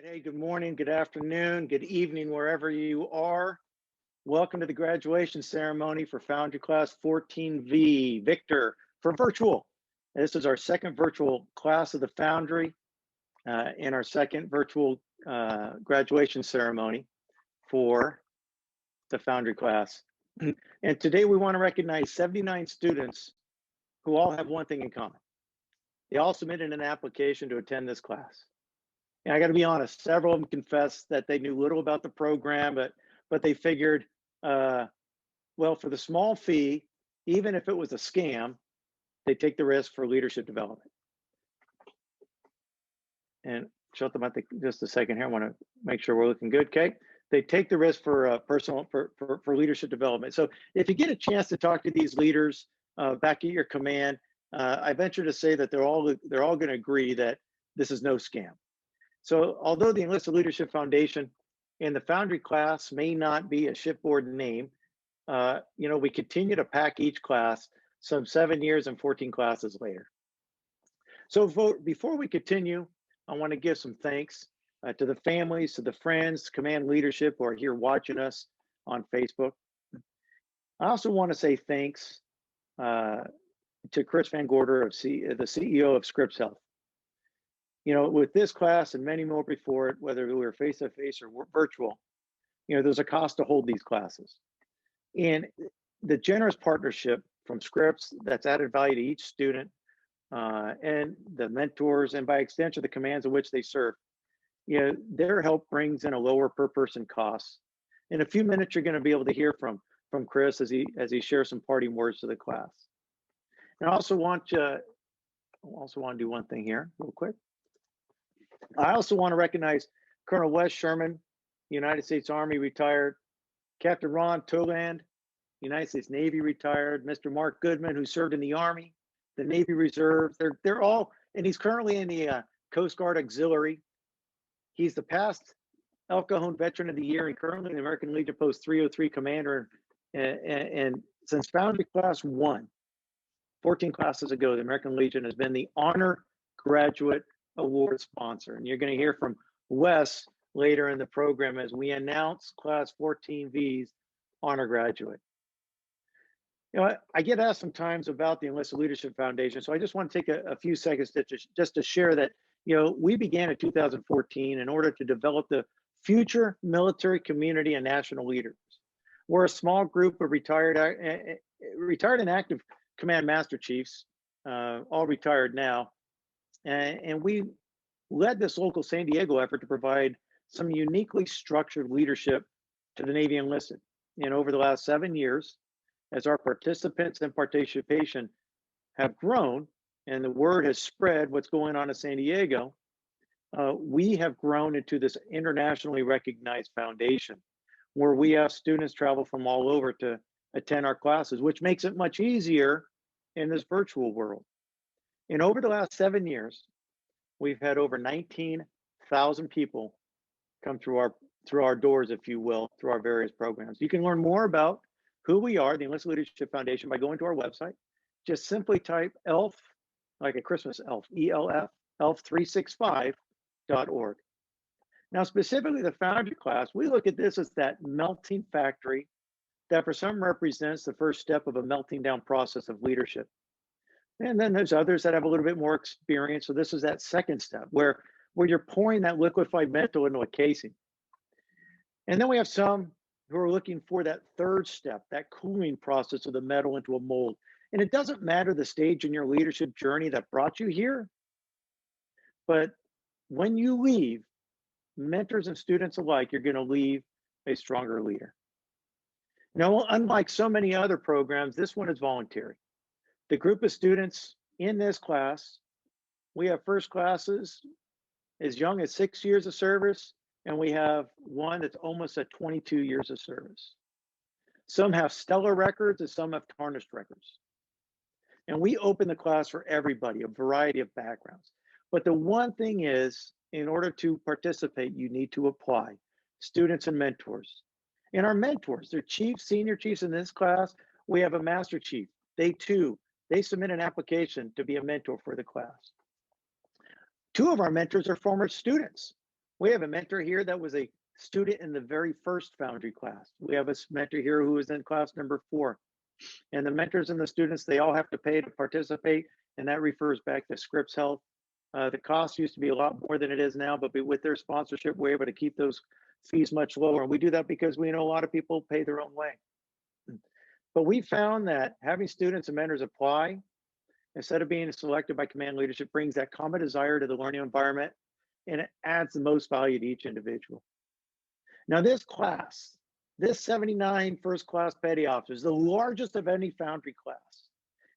right, hey, good morning, good afternoon, good evening, wherever you are. Welcome to the graduation ceremony for Foundry Class 14V, Victor, for virtual. This is our second virtual class of the Foundry and our second virtual graduation ceremony for the Foundry class. And today we want to recognize 79 students who all have one thing in common. They all submitted an application to attend this class. And I got to be honest, several of them confessed that they knew little about the program, but they figured, well, for the small fee, even if it was a scam, they take the risk for leadership development. And shut them up just a second here. I want to make sure we're looking good. Okay, they take the risk for for leadership development. So if you get a chance to talk to these leaders back at your command, I venture to say that they're all going to agree that this is no scam. So although the Enlisted Leadership Foundation and the Foundry class may not be a shipboard name, we continue to pack each class some 7 years and 14 classes later. So before we continue, I want to give some thanks to the families, to the friends, command leadership who are here watching us on Facebook. I also want to say thanks to Chris Van Gorder, the CEO of Scripps Health. With this class and many more before it, whether we were face-to-face or virtual, there's a cost to hold these classes. And the generous partnership from Scripps that's added value to each student and the mentors, and by extension, the commands in which they serve, their help brings in a lower per person cost. In a few minutes, you're going to be able to hear from Chris as he shares some parting words to the class. And I also want to do one thing here real quick. I also want to recognize Colonel Wes Sherman, United States Army retired, Captain Ron Toland, United States Navy retired, Mr. Mark Goodman, who served in the Army, the Navy Reserve. They're all, and he's currently in the Coast Guard Auxiliary. He's the past El Cajon Veteran of the Year and currently the American Legion Post 303 Commander. And since Foundry Class 1, 14 classes ago, the American Legion has been the Honor Graduate Award sponsor. And you're going to hear from Wes later in the program as we announce Class 14V's Honor Graduate. I get asked sometimes about the Enlisted Leadership Foundation, so I just want to take a few seconds just to share that, we began in 2014 in order to develop the future military community and national leaders. We're a small group of retired and active command master chiefs, all retired now, and we led this local San Diego effort to provide some uniquely structured leadership to the Navy enlisted. And over the last 7 years, as our participants and participation have grown and the word has spread what's going on in San Diego, we have grown into this internationally recognized foundation where we have students travel from all over to attend our classes, which makes it much easier in this virtual world. And over the last 7 years, we've had over 19,000 people come through our doors, if you will, through our various programs. You can learn more about who we are, the Enlisted Leadership Foundation, by going to our website. Just simply type ELF, like a Christmas elf, ELF, elf365.org. Now, specifically the Foundry class, we look at this as that melting factory that for some represents the first step of a melting down process of leadership. And then there's others that have a little bit more experience. So this is that second step where you're pouring that liquefied metal into a casing. And then we have some who are looking for that third step, that cooling process of the metal into a mold. And it doesn't matter the stage in your leadership journey that brought you here, but when you leave, mentors and students alike, you're going to leave a stronger leader. Now, unlike so many other programs, this one is voluntary. The group of students in this class, we have first classes as young as 6 years of service, and we have one that's almost at 22 years of service. Some have stellar records and some have tarnished records. And we open the class for everybody, a variety of backgrounds. But the one thing is, in order to participate, you need to apply. Students and mentors. And our mentors, they're chiefs, senior chiefs in this class. We have a master chief. They submit an application to be a mentor for the class. Two of our mentors are former students. We have a mentor here that was a student in the very first Foundry class. We have a mentor here who is in class number 4. And the mentors and the students, they all have to pay to participate, and that refers back to Scripps Health. The cost used to be a lot more than it is now, but with their sponsorship, we're able to keep those fees much lower. And we do that because we know a lot of people pay their own way. But we found that having students and mentors apply, instead of being selected by command leadership, brings that common desire to the learning environment, and it adds the most value to each individual. Now, this class, this 79 first class petty officers, the largest of any Foundry class.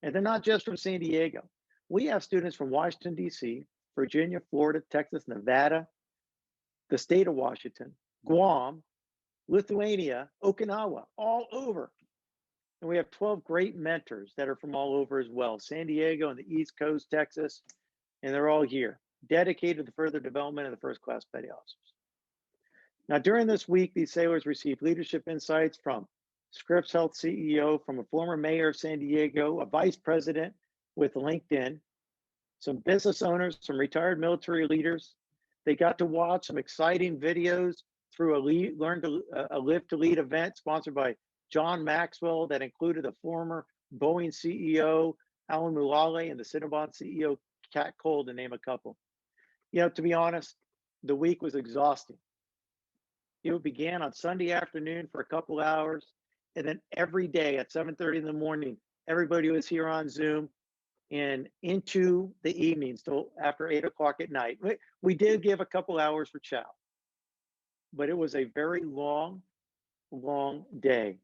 And they're not just from San Diego. We have students from Washington, D.C., Virginia, Florida, Texas, Nevada, the state of Washington, Guam, Lithuania, Okinawa, all over. And we have 12 great mentors that are from all over as well, San Diego and the East Coast, Texas, and they're all here, dedicated to the further development of the first class petty officers. Now, during this week, these sailors received leadership insights from Scripps Health CEO, from a former mayor of San Diego, a vice president with LinkedIn, some business owners, some retired military leaders. They got to watch some exciting videos through a Live to Lead event sponsored by John Maxwell that included the former Boeing CEO, Alan Mulally, and the Cinnabon CEO, Kat Cole, to name a couple. You know, to be honest, the week was exhausting. It began on Sunday afternoon for a couple hours, and then every day at 7:30 in the morning, everybody was here on Zoom, and into the evenings till after 8 o'clock at night. We did give a couple hours for chow, but it was a very long day.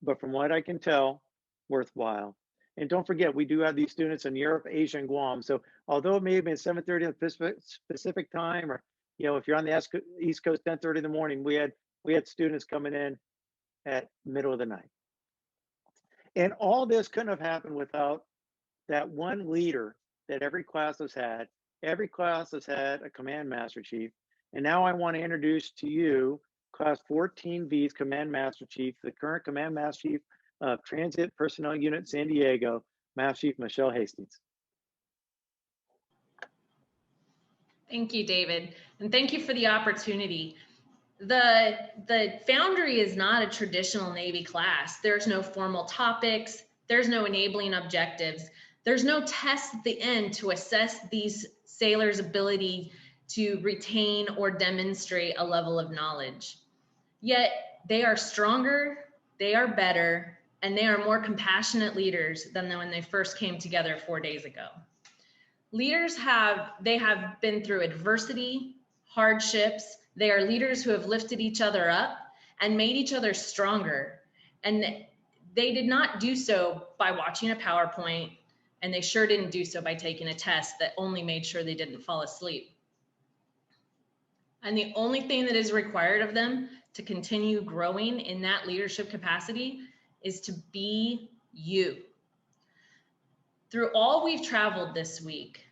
But from what I can tell, worthwhile. And don't forget, we do have these students in Europe, Asia, and Guam. So although it may have been 7:30 on Pacific time, or if you're on the East Coast, 10:30 in the morning, we had students coming in at middle of the night. And all this couldn't have happened without that one leader that every class has had. Every class has had a command master chief. And now I want to introduce to you Class 14V's Command Master Chief, the current Command Master Chief of Transit Personnel Unit San Diego, Master Chief Michelle Hastings. Thank you, David, and thank you for the opportunity. The Foundry is not a traditional Navy class. There's no formal topics. There's no enabling objectives. There's no test at the end to assess these sailors' ability to retain or demonstrate a level of knowledge. Yet they are stronger, they are better, and they are more compassionate leaders than when they first came together 4 days ago. Leaders have been through adversity, hardships. They are leaders who have lifted each other up and made each other stronger. And they did not do so by watching a PowerPoint, and they sure didn't do so by taking a test that only made sure they didn't fall asleep. And the only thing that is required of them to continue growing in that leadership capacity is to be you. Through all we've traveled this week,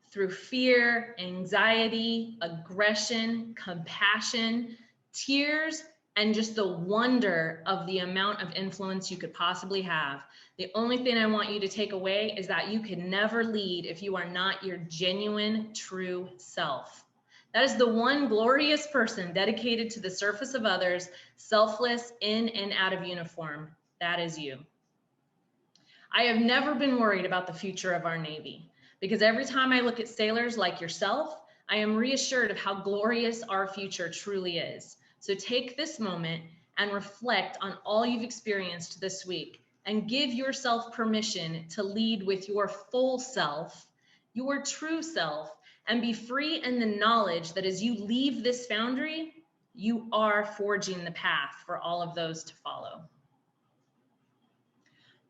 through fear, anxiety, aggression, compassion, tears, and just the wonder of the amount of influence you could possibly have, the only thing I want you to take away is that you can never lead if you are not your genuine, true self. That is the one glorious person dedicated to the service of others, selfless, in and out of uniform. That is you. I have never been worried about the future of our Navy, because every time I look at sailors like yourself, I am reassured of how glorious our future truly is. So take this moment and reflect on all you've experienced this week and give yourself permission to lead with your full self, your true self, and be free in the knowledge that as you leave this Foundry, you are forging the path for all of those to follow.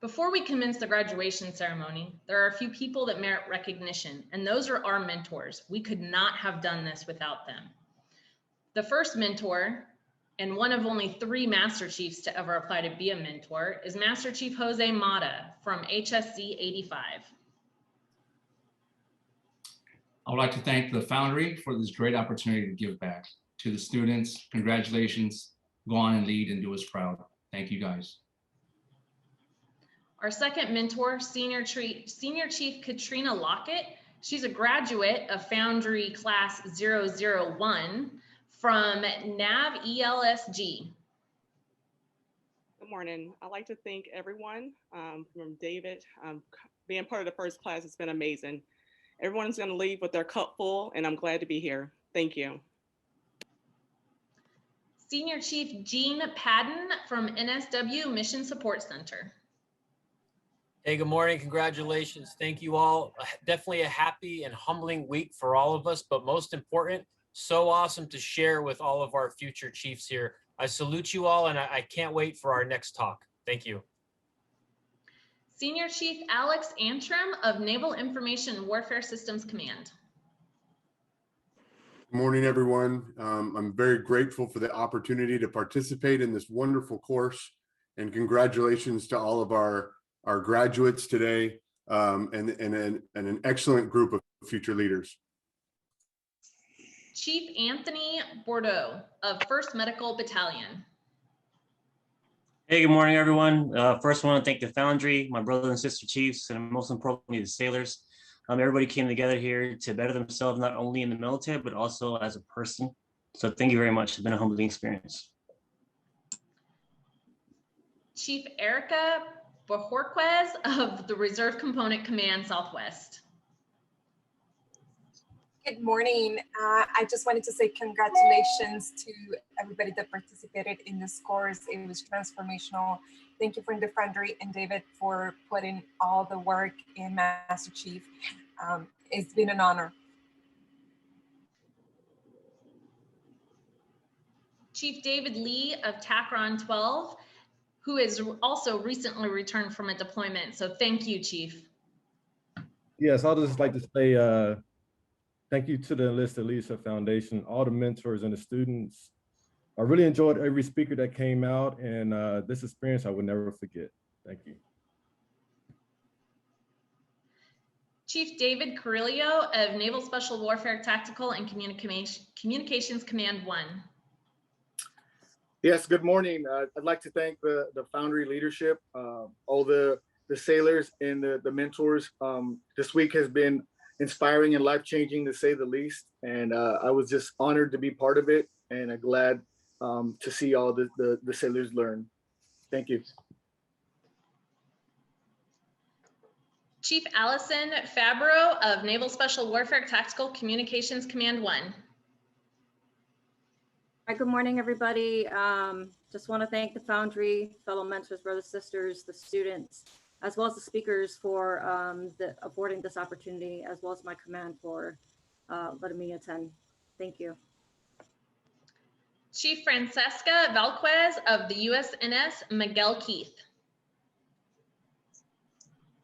Before we commence the graduation ceremony, there are a few people that merit recognition, and those are our mentors. We could not have done this without them. The first mentor, and one of only 3 Master Chiefs to ever apply to be a mentor, is Master Chief Jose Mata from HSC 85. I would like to thank the Foundry for this great opportunity to give back. To the students, congratulations. Go on and lead and do us proud. Thank you, guys. Our second mentor, Senior Chief Katrina Lockett, She's a graduate of Foundry Class 001 from Nav ELSG. Good morning. I'd like to thank everyone from David. Being part of the first class has been amazing. Everyone's going to leave with their cup full, and I'm glad to be here. Thank you. Senior Chief Gene Padden from NSW Mission Support Center. Hey, good morning. Congratulations. Thank you all. Definitely a happy and humbling week for all of us, but most important, so awesome to share with all of our future chiefs here. I salute you all, and I can't wait for our next talk. Thank you. Senior Chief Alex Antrim of Naval Information Warfare Systems Command. Good morning, everyone. I'm very grateful for the opportunity to participate in this wonderful course, and congratulations to all of our graduates today, and an excellent group of future leaders. Chief Anthony Bordeaux of 1st Medical Battalion. Hey, good morning, everyone. First, I want to thank the Foundry, my brother and sister chiefs, and most importantly, the sailors. Everybody came together here to better themselves, not only in the military, but also as a person. So thank you very much. It's been a humbling experience. Chief Erica Bojorquez of the Reserve Component Command Southwest. Good morning. I just wanted to say congratulations to everybody that participated in this course. It was transformational. Thank you for the Foundry and David for putting all the work in, Master Chief. It's been an honor. Chief David Lee of TACRON 12, who is also recently returned from a deployment. So thank you, Chief. Yes, I'll just like to say thank you to the Enlisted Leadership Foundation, all the mentors and the students. I really enjoyed every speaker that came out, and this experience I will never forget. Thank you. Chief David Carrillo of Naval Special Warfare Tactical and Communications Command 1. Yes, good morning. I'd like to thank the Foundry leadership, all the sailors and the mentors. This week has been inspiring and life-changing, to say the least. And I was just honored to be part of it, and I'm glad to see all the sailors learn. Thank you. Chief Allison Fabro of Naval Special Warfare Tactical Communications Command 1. Hi, good morning, everybody. Just want to thank the Foundry, fellow mentors, brothers, sisters, the students, as well as the speakers for affording this opportunity, as well as my command for letting me attend. Thank you. Chief Francesca Valquez of the USNS Miguel Keith.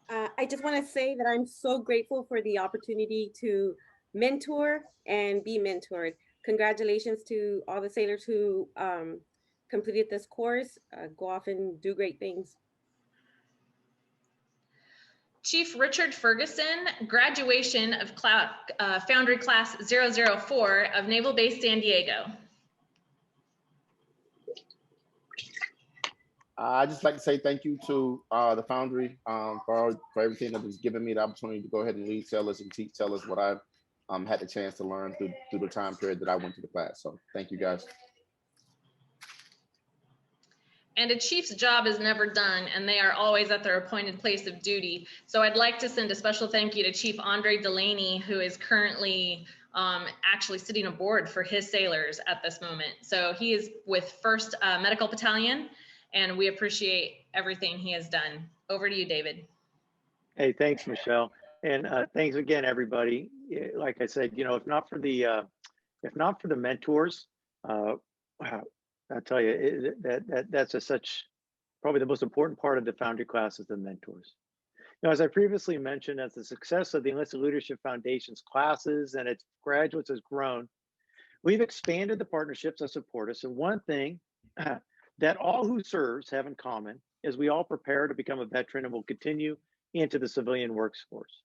I just want to say that I'm so grateful for the opportunity to mentor and be mentored. Congratulations to all the sailors who completed this course. Go off and do great things. Chief Richard Ferguson, graduation of Foundry Class 004 of Naval Base San Diego. I'd just like to say thank you to the Foundry for everything that has given me the opportunity to go ahead and lead sailors and teach sailors what I've had the chance to learn through the time period that I went to the class. So thank you, guys. And a chief's job is never done, and they are always at their appointed place of duty. So I'd like to send a special thank you to Chief Andre Delaney, who is currently actually sitting aboard for his sailors at this moment. So he is with 1st Medical Battalion, and we appreciate everything he has done. Over to you, David. Hey, thanks, Michelle. And thanks again, everybody. Like I said, if not for the mentors, I tell you, that's probably the most important part of the Foundry class is the mentors. As I previously mentioned, as the success of the Enlisted Leadership Foundation's classes and its graduates has grown, we've expanded the partnerships that support us. And one thing that all who serves have in common is we all prepare to become a veteran and will continue into the civilian workforce.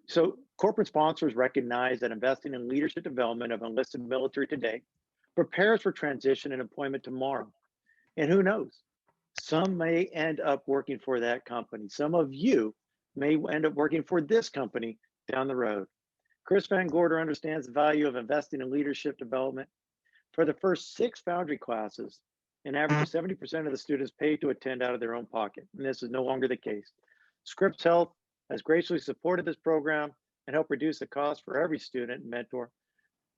So corporate sponsors recognize that investing in leadership development of enlisted military today prepares for transition and employment tomorrow. And who knows, some may end up working for that company. Some of you may end up working for this company down the road. Chris Van Gorder understands the value of investing in leadership development. For the first 6 Foundry classes, an average of 70% of the students paid to attend out of their own pocket, and this is no longer the case. Scripps Health has graciously supported this program and helped reduce the cost for every student and mentor.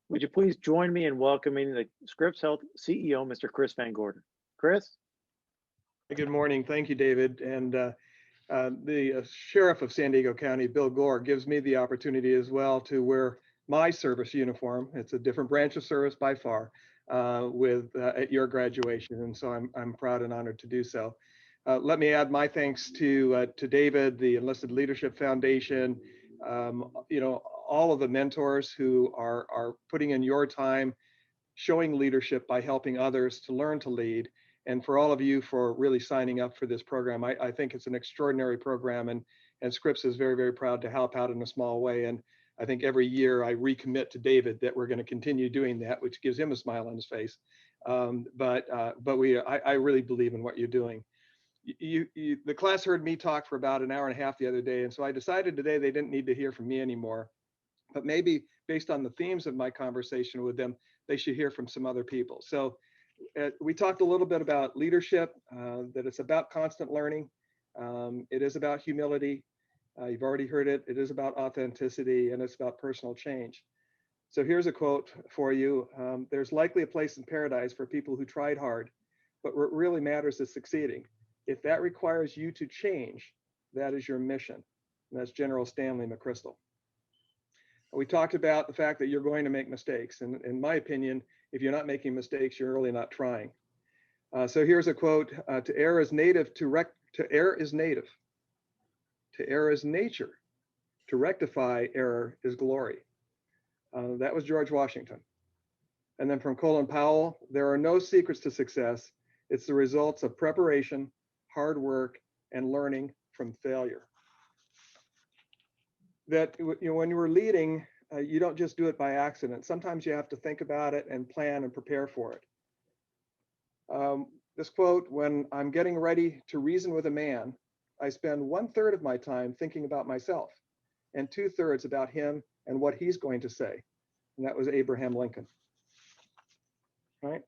Would you please join me in welcoming the Scripps Health CEO, Mr. Chris Van Gorder. Chris? Good morning. Thank you, David. And the Sheriff of San Diego County, Bill Gore, gives me the opportunity as well to wear my service uniform. It's a different branch of service by far at your graduation. And so I'm proud and honored to do so. Let me add my thanks to David, the Enlisted Leadership Foundation, all of the mentors who are putting in your time, showing leadership by helping others to learn to lead. And for all of you for really signing up for this program. I think it's an extraordinary program, and Scripps is very, very proud to help out in a small way. And I think every year I recommit to David that we're going to continue doing that, which gives him a smile on his face. But I really believe in what you're doing. The class heard me talk for about an hour and a half the other day, and so I decided today they didn't need to hear from me anymore. But maybe based on the themes of my conversation with them, they should hear from some other people. So we talked a little bit about leadership, that it's about constant learning. It is about humility. You've already heard it. It is about authenticity, and it's about personal change. So here's a quote for you. There's likely a place in paradise for people who tried hard, but what really matters is succeeding. If that requires you to change, that is your mission. And that's General Stanley McChrystal. We talked about the fact that you're going to make mistakes. And in my opinion, if you're not making mistakes, you're really not trying. So here's a quote: "To err is native. To err is native. To err is nature. To rectify error is glory." That was George Washington. And then from Colin Powell: "There are no secrets to success. It's the results of preparation, hard work, and learning from failure." That when you were leading, you don't just do it by accident. Sometimes you have to think about it and plan and prepare for it. This quote: "When I'm getting ready to reason with a man, I spend 1/3 of my time thinking about myself and 2/3 about him and what he's going to say." And that was Abraham Lincoln. Right?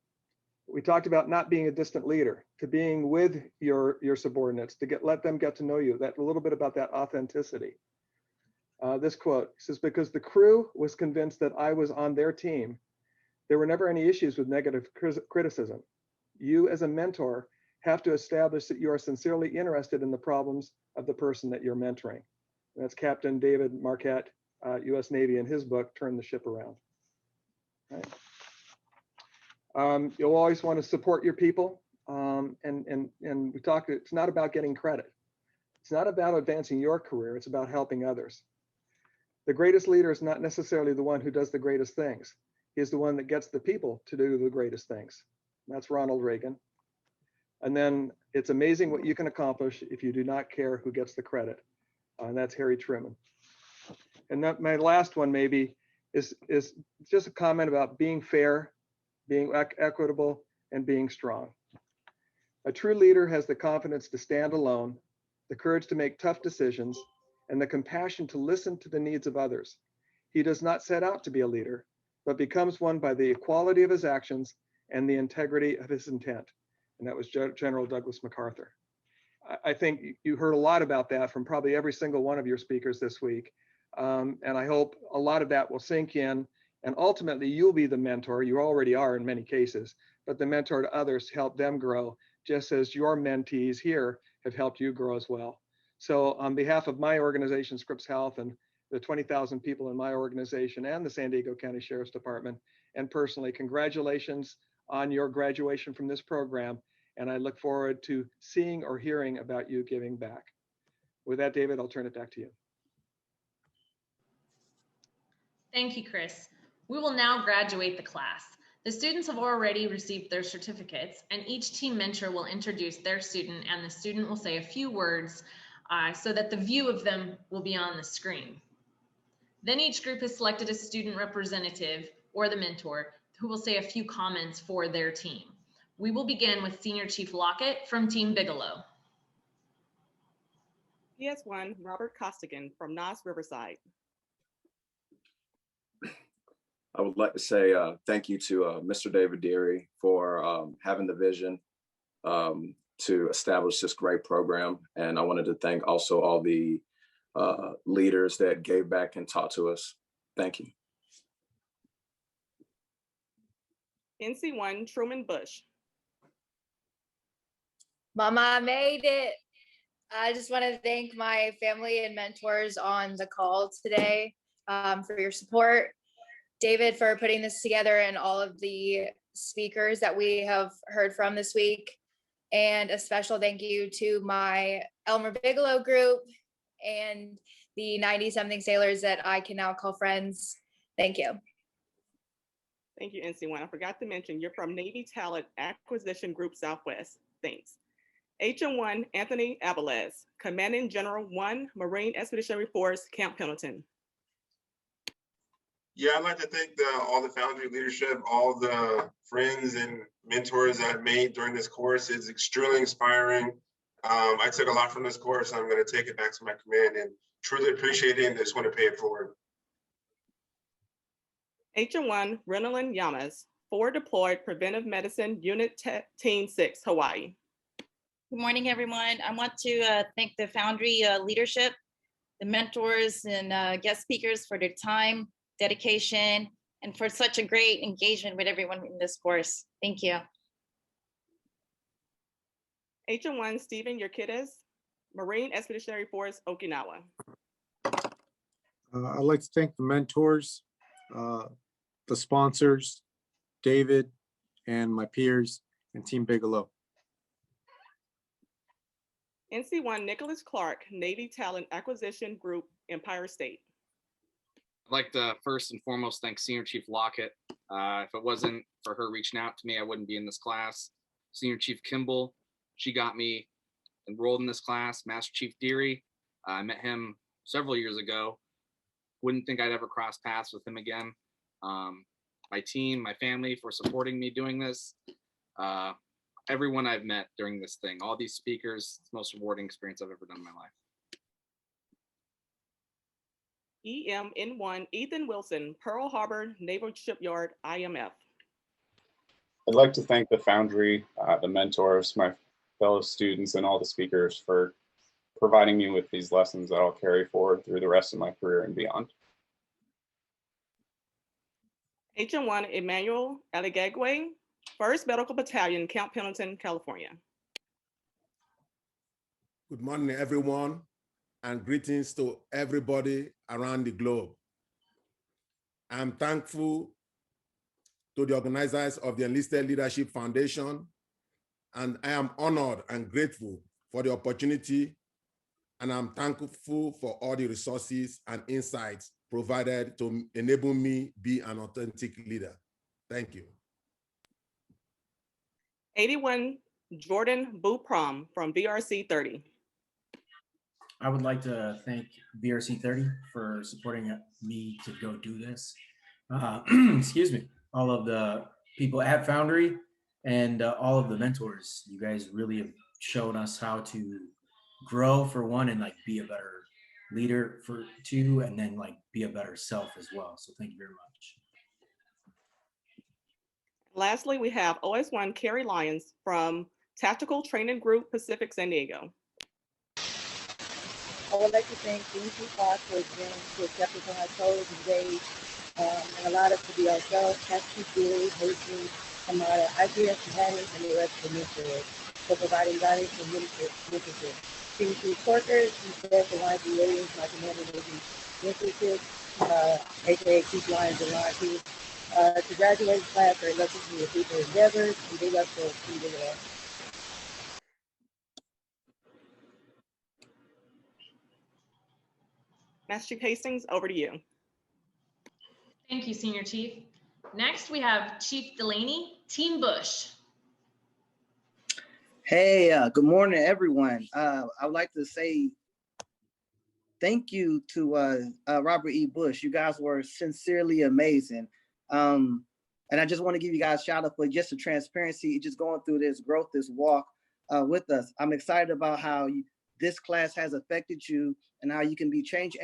We talked about not being a distant leader, to being with your subordinates, to let them get to know you. That a little bit about that authenticity. This quote says, "Because the crew was convinced that I was on their team, there were never any issues with negative criticism. You as a mentor have to establish that you are sincerely interested in the problems of the person that you're mentoring." And that's Captain David Marquette, U.S. Navy, in his book, Turn the Ship Around. Right? You'll always want to support your people. And we talked, it's not about getting credit. It's not about advancing your career. It's about helping others. The greatest leader is not necessarily the one who does the greatest things. He is the one that gets the people to do the greatest things. And that's Ronald Reagan. And then it's amazing what you can accomplish if you do not care who gets the credit. And that's Harry Truman. And that, my last one maybe is just a comment about being fair, being equitable, and being strong. A true leader has the confidence to stand alone, the courage to make tough decisions, and the compassion to listen to the needs of others. He does not set out to be a leader, but becomes one by the equality of his actions and the integrity of his intent. And that was General Douglas MacArthur. I think you heard a lot about that from probably every single one of your speakers this week. And I hope a lot of that will sink in, and ultimately you'll be the mentor. You already are in many cases, but the mentor to others to help them grow, just as your mentees here have helped you grow as well. So on behalf of my organization, Scripps Health, and the 20,000 people in my organization and the San Diego County Sheriff's Department, and personally, congratulations on your graduation from this program. And I look forward to seeing or hearing about you giving back. With that, David, I'll turn it back to you. Thank you, Chris. We will now graduate the class. The students have already received their certificates, and each team mentor will introduce their student, and the student will say a few words so that the view of them will be on the screen. Then each group has selected a student representative or the mentor who will say a few comments for their team. We will begin with Senior Chief Lockett from Team Bigelow. Ls1 Robert Costigan from Nas Riverside. I would like to say thank you to Mr. David Deary for having the vision to establish this great program. And I wanted to thank also all the leaders that gave back and taught to us. Thank you. NC1 Truman Bush. Mama, I made it. I just want to thank my family and mentors on the call today for your support. David for putting this together and all of the speakers that we have heard from this week. And a special thank you to my Elmer Bigelow group and the 90-something sailors that I can now call friends. Thank you. Thank you, NC1. I forgot to mention, you're from Navy Talent Acquisition Group Southwest. Thanks. HM1 Anthony Abeles, Commanding General 1 Marine Expeditionary Force, Camp Pendleton. Yeah, I'd like to thank all the Foundry leadership, all the friends and mentors that I've made during this course. It's extremely inspiring. I took a lot from this course. I'm going to take it back to my command and truly appreciate it and just want to pay it forward. HM1 Renalyn Yamas, Forward Deployed Preventive Medicine Unit Team 6, Hawaii. Good morning, everyone. I want to thank the Foundry leadership, the mentors and guest speakers for their time, dedication, and for such a great engagement with everyone in this course. Thank you. HM1 Stephen Yerkidis, Marine Expeditionary Force, Okinawa. I'd like to thank the mentors, the sponsors, David, and my peers, and Team Bigelow. NC1 Nicholas Clark, Navy Talent Acquisition Group, Empire State. I'd like to first and foremost thank Senior Chief Lockett. If it wasn't for her reaching out to me, I wouldn't be in this class. Senior Chief Kimball, she got me enrolled in this class. Master Chief Deary, I met him several years ago. Wouldn't think I'd ever cross paths with him again. My team, my family for supporting me doing this. Everyone I've met during this thing, all these speakers, it's the most rewarding experience I've ever done in my life. EMN1 Ethan Wilson, Pearl Harbor Naval Shipyard, IMF. I'd like to thank the Foundry, the mentors, my fellow students, and all the speakers for providing me with these lessons that I'll carry forward through the rest of my career and beyond. HM1 Emmanuel Aligagwe, 1st Medical Battalion, Camp Pendleton, California. Good morning, everyone, and greetings to everybody around the globe. I'm thankful to the organizers of the Enlisted Leadership Foundation, and I am honored and grateful for the opportunity, and I'm thankful for all the resources and insights provided to enable me be an authentic leader. Thank you. 81 Jordan Buprom from VRC 30. I would like to thank VRC 30 for supporting me to go do this. Excuse me, all of the people at Foundry and all of the mentors. You guys really have shown us how to grow for one and like be a better leader for two, and then like be a better self as well. So thank you very much. Lastly, we have OS1 Carrie Lyons from Tactical Training Group Pacific San Diego. I would like to thank Dean Clark for agreeing to accept us on our toes today and allowed us to be ourselves, Pastor Theory, Hastings, Amara, IPS companions, and the rest of the mentors for providing guidance and leadership. Team Chief Corker, Chief Director Lyons and Williams, my commander Navy Institute, aka Chief Lyons and Lyons. To graduate class are elected to your future endeavors, and big up to Team Bigelow. Master Chief Hastings, over to you. Thank you, Senior Chief. Next, we have Chief Delaney, Team Bush. Hey, good morning, everyone. I would like to say thank you to Robert E. Bush. You guys were sincerely amazing. And I just want to give you guys a shout out for just the transparency, just going through this growth, this walk with us. I'm excited about how this class has affected you and how you can be change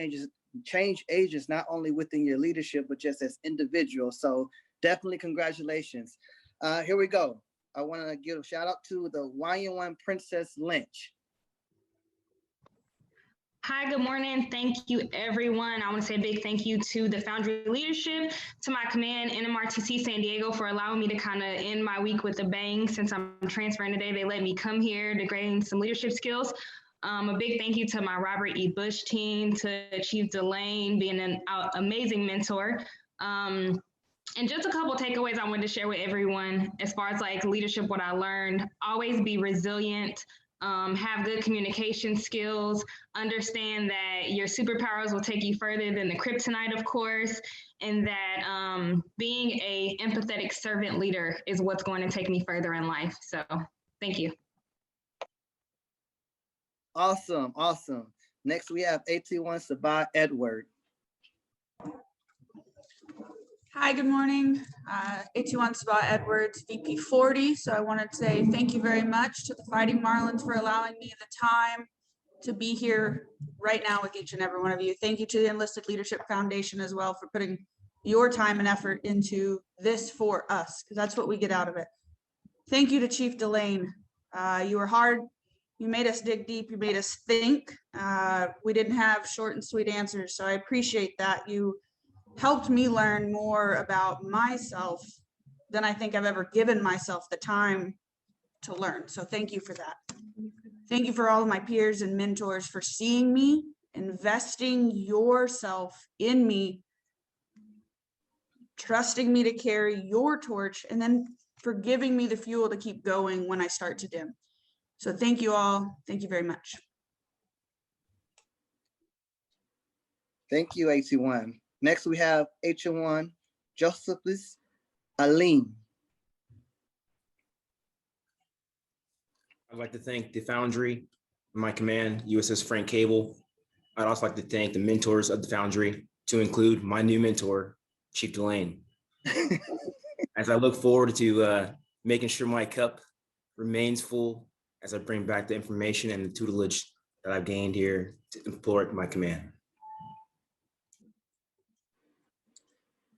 agents, not only within your leadership, but just as individuals. So definitely congratulations. Here we go. I want to give a shout out to the YN1 Princess Lynch. Hi, good morning. Thank you, everyone. I want to say a big thank you to the Foundry leadership, to my command, NMRTC San Diego, for allowing me to kind of end my week with a bang. Since I'm transferring today, they let me come here to gain some leadership skills. A big thank you to my Robert E. Bush team, to Chief Delane, being an amazing mentor. And just a couple takeaways I wanted to share with everyone as far as like leadership, what I learned: always be resilient, have good communication skills, understand that your superpowers will take you further than the kryptonite, of course, and that being a empathetic servant leader is what's going to take me further in life. So thank you. Awesome, awesome. Next we have AT1 Sabat Edward. Hi, good morning. AT1 Sabat Edwards, VP 40. So I wanted to say thank you very much to the Fighting Marlins for allowing me the time to be here right now with each and every one of you. Thank you to the Enlisted Leadership Foundation as well for putting your time and effort into this for us, because that's what we get out of it. Thank you to Chief Delane. You were hard. You made us dig deep. You made us think. We didn't have short and sweet answers, so I appreciate that. You helped me learn more about myself than I think I've ever given myself the time to learn. So thank you for that. Thank you for all of my peers and mentors for seeing me, investing yourself in me, trusting me to carry your torch, and then for giving me the fuel to keep going when I start to dim. So thank you all. Thank you very much. Thank you, AT1. Next, we have H1 Josephus Aline. I'd like to thank the Foundry, my command, USS Frank Cable. I'd also like to thank the mentors of the Foundry, to include my new mentor, Chief Delane. As I look forward to making sure my cup remains full as I bring back the information and the tutelage that I've gained here to import my command.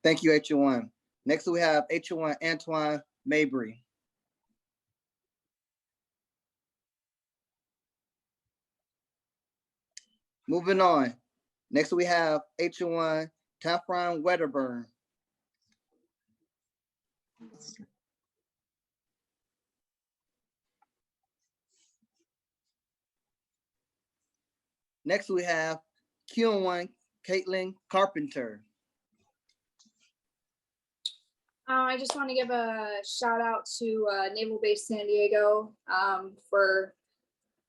Thank you, H1. Next, we have H1 Antoine Mabry. Moving on. Next, we have H1 Taffron Wedderburn. Next, we have Q1 Caitlin Carpenter. I just want to give a shout out to Naval Base San Diego for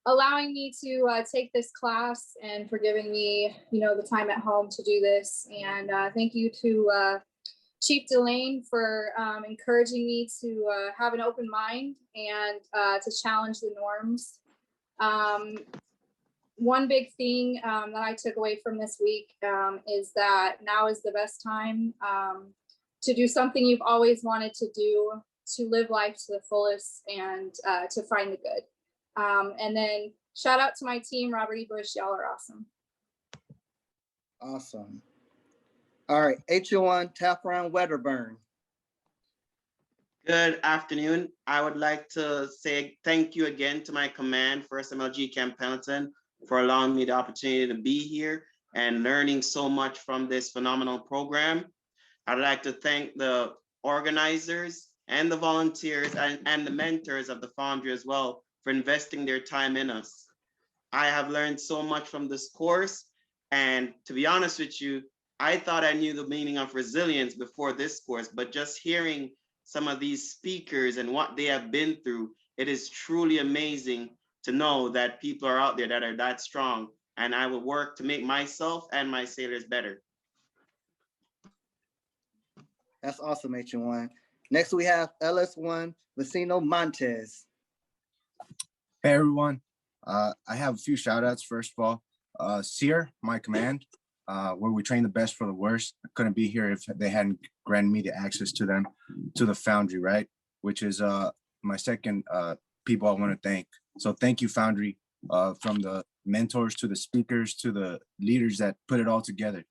allowing me to take this class and for giving me, the time at home to do this. And thank you to Chief Delane for encouraging me to have an open mind and to challenge the norms. One big thing that I took away from this week is that now is the best time to do something you've always wanted to do, to live life to the fullest and to find the good. And then shout out to my team, Robert E. Bush, y'all are awesome. Awesome. All right, H1 Taffron Wedderburn. Good afternoon. I would like to say thank you again to my command, 1st MLG Camp Pendleton, for allowing me the opportunity to be here and learning so much from this phenomenal program. I'd like to thank the organizers and the volunteers and the mentors of the Foundry as well for investing their time in us. I have learned so much from this course, and to be honest with you, I thought I knew the meaning of resilience before this course, but just hearing some of these speakers and what they have been through, it is truly amazing to know that people are out there that are that strong, and I will work to make myself and my sailors better. That's awesome, H1. Next, we have Ls1 Lucino Montes. Hey, everyone. I have a few shout outs. First of all, SEER, my command, where we train the best for the worst. I couldn't be here if they hadn't granted me the access to them, to the Foundry, right? Which is my second people I want to thank. So thank you, Foundry. from the mentors to the speakers to the leaders that put it all together.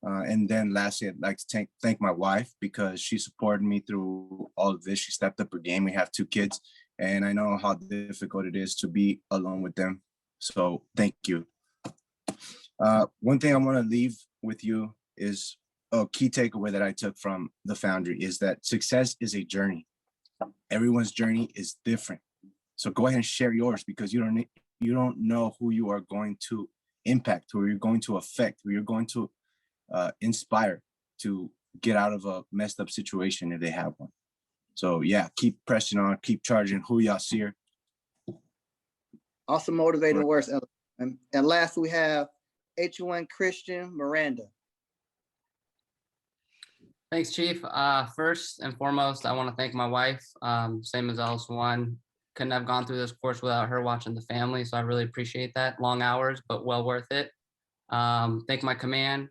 And then lastly, I'd like to thank my wife because she supported me through all of this. She stepped up her game. We have 2 kids, and I know how difficult it is to be alone with them. So thank you. One thing I want to leave with you is a key takeaway that I took from the Foundry is that success is a journey. Everyone's journey is different. So go ahead and share yours because you don't know who you are going to impact, who you're going to affect, who you're going to inspire to get out of a messed up situation if they have one. So yeah, keep pressing on, keep charging. Who y'all see her? Awesome motivating words. And last we have H1 Christian Miranda. Thanks, Chief. First and foremost, I want to thank my wife, same as Ls1. Couldn't have gone through this course without her watching the family, so I really appreciate that. Long hours, but well worth it. Thank my command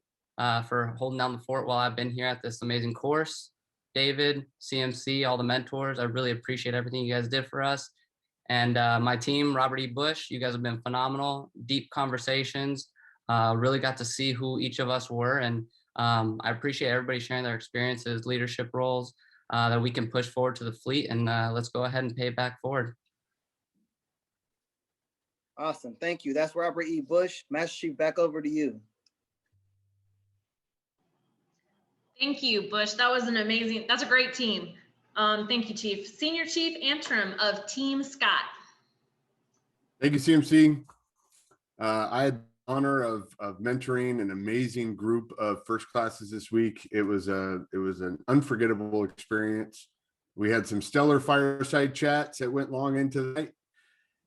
for holding down the fort while I've been here at this amazing course. David, CMC, all the mentors, I really appreciate everything you guys did for us. And my team, Robert E. Bush, you guys have been phenomenal. Deep conversations, really got to see who each of us were. And I appreciate everybody sharing their experiences, leadership roles that we can push forward to the fleet. And let's go ahead and pay it back forward. Awesome, thank you. That's Robert E. Bush. Master Chief, back over to you. Thank you, Bush. That was that's a great team. Thank you, Chief. Senior Chief Antrim of Team Scott. Thank you, CMC. I had the honor of mentoring an amazing group of first classes this week. It was an unforgettable experience. We had some stellar fireside chats that went long into the night.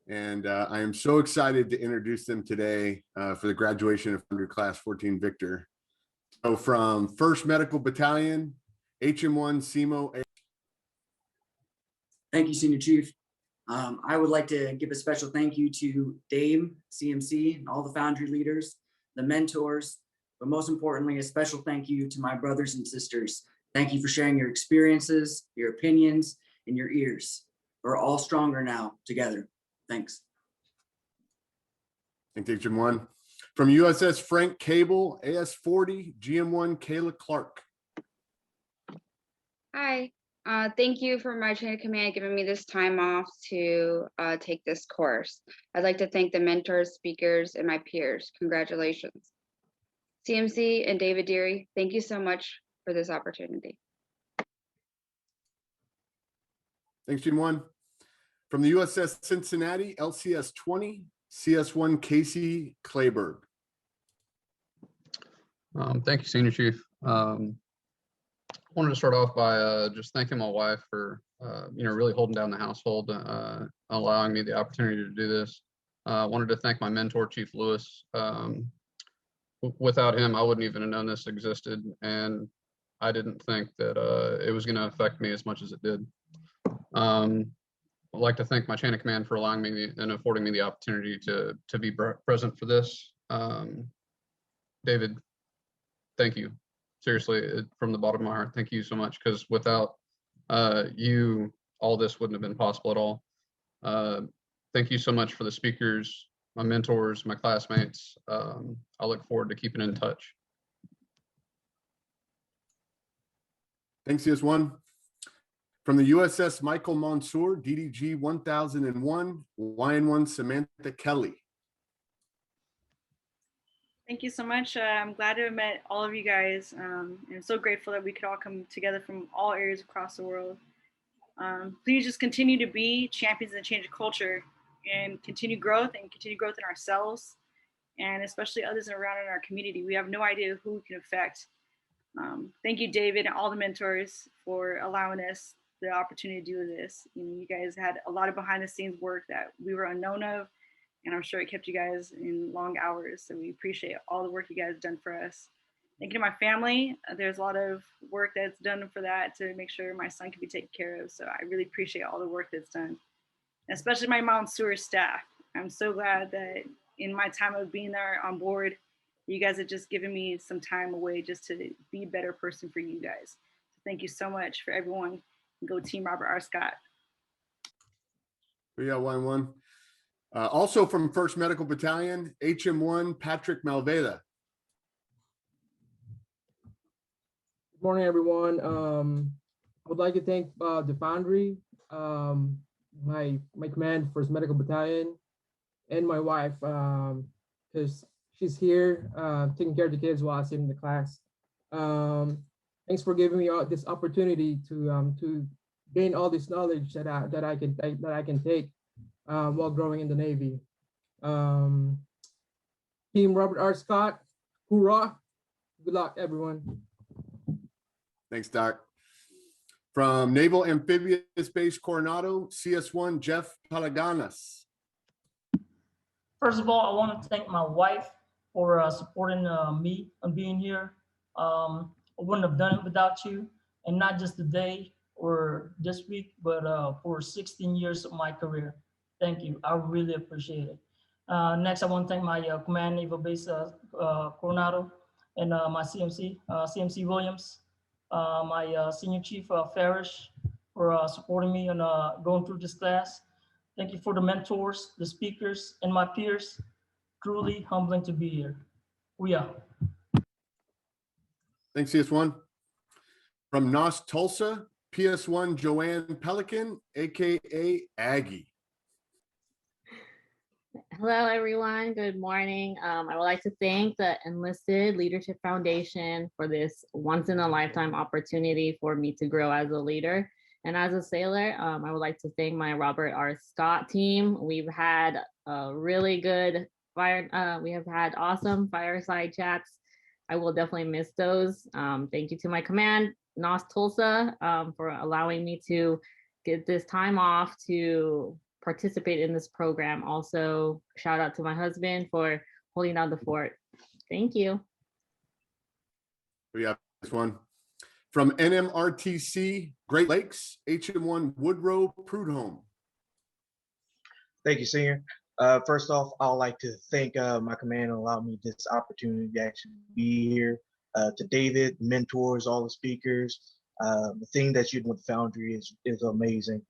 And I am so excited to introduce them today for the graduation of Foundry Class 14 Victor. So from 1st Medical Battalion, HM1 CMO. Thank you, Senior Chief. I would like to give a special thank you to Dave, CMC, and all the Foundry leaders, the mentors, but most importantly, a special thank you to my brothers and sisters. Thank you for sharing your experiences, your opinions, and your ears. We're all stronger now together. Thanks. Thank you, HM1. From USS Frank Cable, AS-40, GM1 Kayla Clark. Hi, thank you for my chain of command giving me this time off to take this course. I'd like to thank the mentors, speakers, and my peers. Congratulations. CMC and David Deary, thank you so much for this opportunity. Thanks, GM1. From the USS Cincinnati, LCS-20, CS-1 Casey Clayberg. Thank you, Senior Chief. I wanted to start off by just thanking my wife for, really holding down the household, allowing me the opportunity to do this. I wanted to thank my mentor, Chief Lewis. Without him, I wouldn't even have known this existed, and I didn't think that it was going to affect me as much as it did. I'd like to thank my chain of command for allowing me and affording me the opportunity to be present for this. David, thank you. Seriously, from the bottom of my heart, thank you so much, because without you, all this wouldn't have been possible at all. Thank you so much for the speakers, my mentors, my classmates. I look forward to keeping in touch. Thanks, CS1. From the USS Michael Monsoor, DDG 1001, YN1 Samantha Kelly. Thank you so much. I'm glad to have met all of you guys. And I'm so grateful that we could all come together from all areas across the world. Please just continue to be champions in the change of culture and continue growth in ourselves, and especially others around in our community. We have no idea who we can affect. Thank you, David, and all the mentors for allowing us the opportunity to do this. You guys had a lot of behind the scenes work that we were unknown of, and I'm sure it kept you guys in long hours. So we appreciate all the work you guys have done for us. Thank you to my family. There's a lot of work that's done for that to make sure my son can be taken care of. So I really appreciate all the work that's done, especially my Monsoor staff. I'm so glad that in my time of being there on board, you guys have just given me some time away just to be a better person for you guys. So thank you so much for everyone. Go Team Robert R. Scott. Yeah, 1-1. Also from 1st Medical Battalion, HM1 Patrick Malveda. Good morning, everyone. I would like to thank the Foundry, my command, 1st Medical Battalion, and my wife, because she's here taking care of the kids while I sit in the class. Thanks for giving me this opportunity to gain all this knowledge that I can take while growing in the Navy. Team Robert R. Scott, hoorah! Good luck, everyone. Thanks, Doc. From Naval Amphibious Base Coronado, CS1 Jeff Palaganas. First of all, I want to thank my wife for supporting me and being here. I wouldn't have done it without you, and not just today or this week, but for 16 years of my career. Thank you. I really appreciate it. Next, I want to thank my Command Naval Base Coronado and my CMC Williams, my Senior Chief Farish for supporting me and going through this class. Thank you for the mentors, the speakers, and my peers. Truly humbling to be here. We are. Thanks, CS1. From NOS Tulsa, PS1 Joanne Pelican, AKA Aggie. Hello, everyone. Good morning. I would like to thank the Enlisted Leadership Foundation for this once-in-a-lifetime opportunity for me to grow as a leader. And as a sailor, I would like to thank my Robert R. Scott team. We've had a really good we have had awesome fireside chats. I will definitely miss those. Thank you to my command, NOS Tulsa, for allowing me to get this time off to participate in this program. Also, shout out to my husband for holding down the fort. Thank you. We have this one. From NMRTC Great Lakes, HM1 Woodrow Prudhomme. Thank you, Senior. First off, I'd like to thank my command and allow me this opportunity to actually be here. To David, mentors, all the speakers. The thing that you do with Foundry is amazing.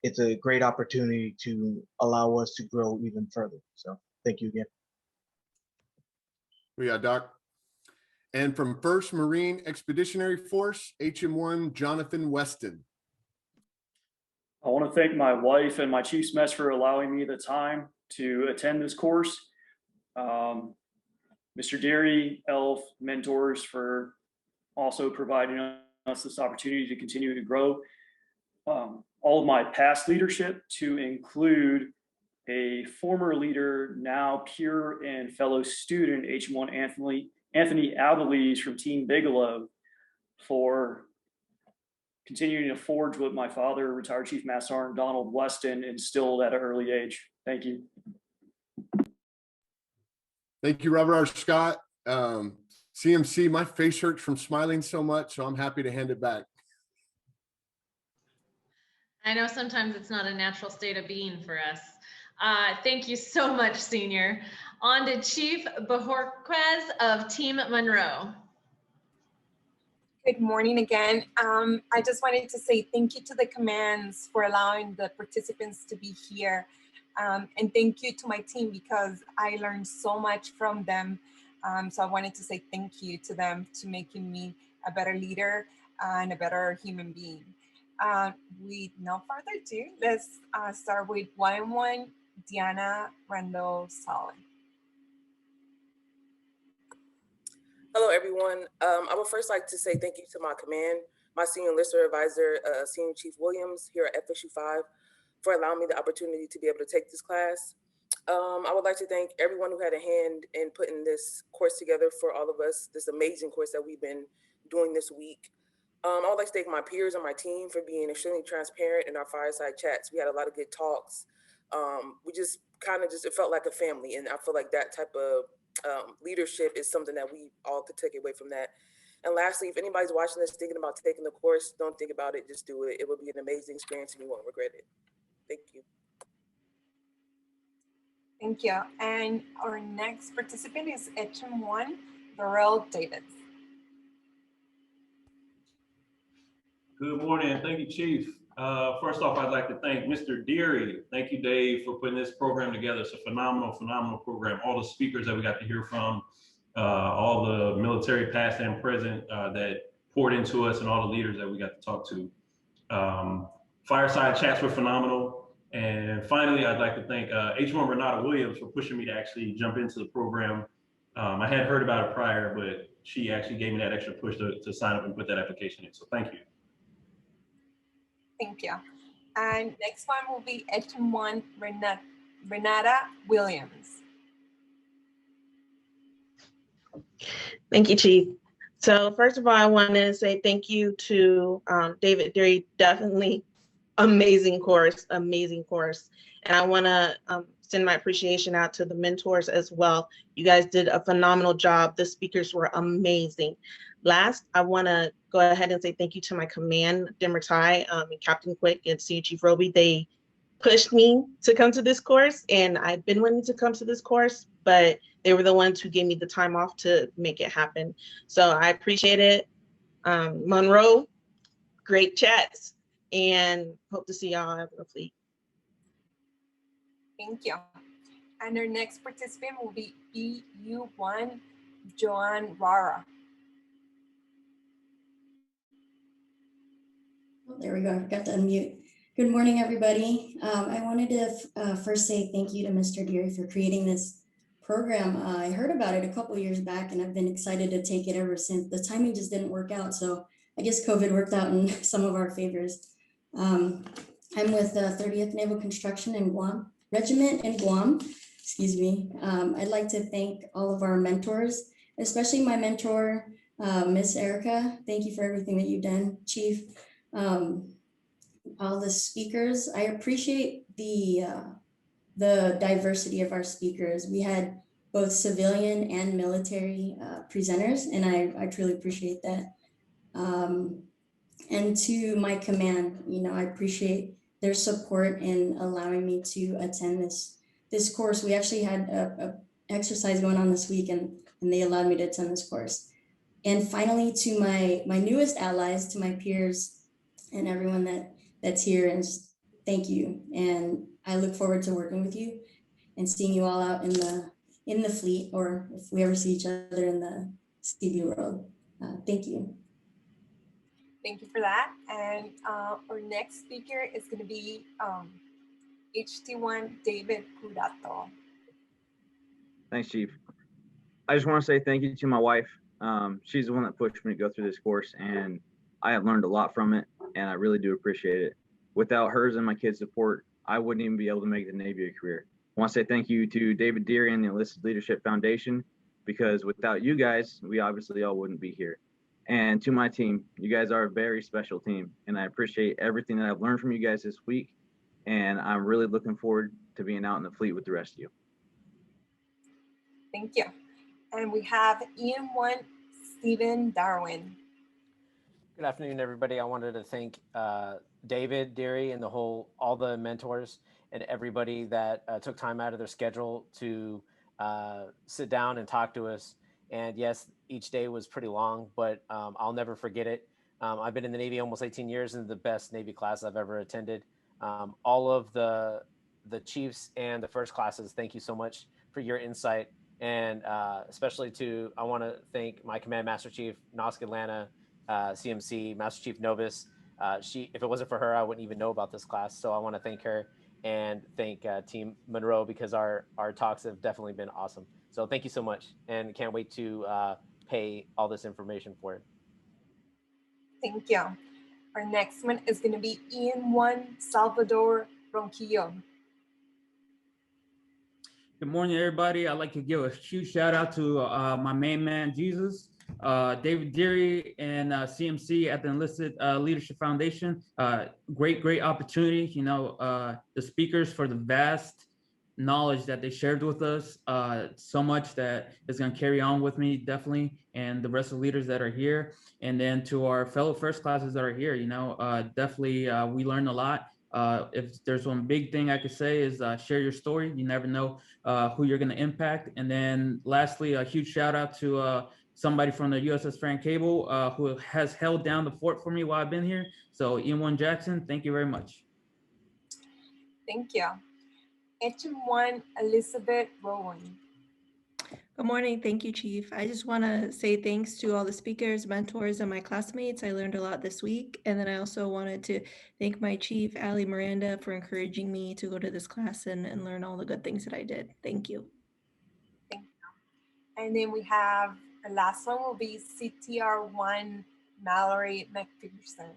It's a great opportunity to allow us to grow even further. So thank you again. Yeah, Doc. And from 1st Marine Expeditionary Force, HM1 Jonathan Weston. I want to thank my wife and my Chief's Mess for allowing me the time to attend this course. Mr. Deary, Elf, mentors for also providing us this opportunity to continue to grow. All of my past leadership, to include a former leader, now peer and fellow student, HM1 Anthony Albalese from Team Bigelow, for continuing to forge what my father, retired Chief Master Sergeant Donald Weston, instilled at an early age. Thank you. Thank you, Robert R. Scott. CMC, my face hurts from smiling so much, so I'm happy to hand it back. I know sometimes it's not a natural state of being for us. Thank you so much, Senior. On to Chief Bajorquez of Team Monroe. Good morning again. I just wanted to say thank you to the commands for allowing the participants to be here. And thank you to my team because I learned so much from them. So I wanted to say thank you to them to making me a better leader and a better human being. With no further ado, let's start with 1-1 Diana Randall Solid. Hello, everyone. I would first like to say thank you to my command, my senior enlisted advisor, Senior Chief Williams here at FSU 5, for allowing me the opportunity to be able to take this class. I would like to thank everyone who had a hand in putting this course together for all of us, this amazing course that we've been doing this week. I would like to thank my peers on my team for being extremely transparent in our fireside chats. We had a lot of good talks. We just it felt like a family, and I feel like that type of leadership is something that we all could take away from that. And lastly, if anybody's watching this thinking about taking the course, don't think about it, just do it. It will be an amazing experience and you won't regret it. Thank you. Thank you. And our next participant is HM1 Burrell Davis. Good morning. Thank you, Chief. First off, I'd like to thank Mr. Deary. Thank you, Dave, for putting this program together. It's a phenomenal, phenomenal program. All the speakers that we got to hear from, all the military past and present that poured into us, and all the leaders that we got to talk to. Fireside chats were phenomenal. And finally, I'd like to thank H1 Renata Williams for pushing me to actually jump into the program. I had heard about it prior, but she actually gave me that extra push to sign up and put that application in. So thank you. Thank you. And next one will be H1 Renata Williams. Thank you, Chief. So first of all, I want to say thank you to David Deary. Definitely amazing course, amazing course. And I want to send my appreciation out to the mentors as well. You guys did a phenomenal job. The speakers were amazing. Last, I want to go ahead and say thank you to my command, Demertai, and Captain Quick and Senior Chief Roby. They pushed me to come to this course, and I've been wanting to come to this course, but they were the ones who gave me the time off to make it happen. So I appreciate it. Monroe, great chats, and hope to see y'all at the fleet. Thank you. And our next participant will be BU1 Joan Rara. There we go, got to unmute. Good morning, everybody. I wanted to first say thank you to Mr. Deary for creating this program. I heard about it a couple of years back, and I've been excited to take it ever since. The timing just didn't work out, so I guess COVID worked out in some of our favors. I'm with the 30th Naval Construction in Guam, Regiment in Guam, excuse me. I'd like to thank all of our mentors, especially my mentor, Miss Erica. Thank you for everything that you've done, Chief. All the speakers. I appreciate the diversity of our speakers. We had both civilian and military presenters, and I truly appreciate that. And to my command, I appreciate their support in allowing me to attend this course. We actually had a exercise going on this week, and they allowed me to attend this course. And finally, to my newest allies, to my peers, and everyone that's here, and just thank you. And I look forward to working with you and seeing you all out in the fleet, or if we ever see each other in the CB world. Thank you. Thank you for that. And our next speaker is going to be HT1 David Curato. Thanks, Chief. I just want to say thank you to my wife. She's the one that pushed me to go through this course, and I have learned a lot from it, and I really do appreciate it. Without hers and my kids' support, I wouldn't even be able to make the Navy a career. I want to say thank you to David Deary and the Enlisted Leadership Foundation, because without you guys, we obviously all wouldn't be here. And to my team, you guys are a very special team, and I appreciate everything that I've learned from you guys this week, and I'm really looking forward to being out in the fleet with the rest of you. Thank you. And we have EM1 Stephen Darwin. Good afternoon, everybody. I wanted to thank David Deary and all the mentors and everybody that took time out of their schedule to sit down and talk to us. And yes, each day was pretty long, but I'll never forget it. I've been in the Navy almost 18 years, and the best Navy class I've ever attended. All of the chiefs and the first classes, thank you so much for your insight. And especially I want to thank my Command Master Chief, NOSC Atlanta, CMC, Master Chief Novus. If it wasn't for her, I wouldn't even know about this class. So I want to thank her and thank Team Monroe, because our talks have definitely been awesome. So thank you so much, and can't wait to pay all this information for it. Thank you. Our next one is going to be EM1 Salvador Ronquillo. Good morning, everybody. I'd like to give a huge shout out to my main man, Jesus, David Deary, and CMC at the Enlisted Leadership Foundation. Great opportunity. The speakers for the vast knowledge that they shared with us, so much that is going to carry on with me, definitely, and the rest of the leaders that are here. And then to our fellow first classes that are here, definitely we learned a lot. If there's one big thing I could say is share your story. You never know who you're going to impact. And then lastly, a huge shout out to somebody from the USS Frank Cable who has held down the fort for me while I've been here. So Ls1 Jackson, thank you very much. Thank you. Ls1 Elizabeth Rowan. Good morning. Thank you, Chief. I just want to say thanks to all the speakers, mentors, and my classmates. I learned a lot this week. And then I also wanted to thank my chief, Ali Miranda, for encouraging me to go to this class and learn all the good things that I did. Thank you. Thank you. And then we have the last one will be CTR1 Mallory Peterson.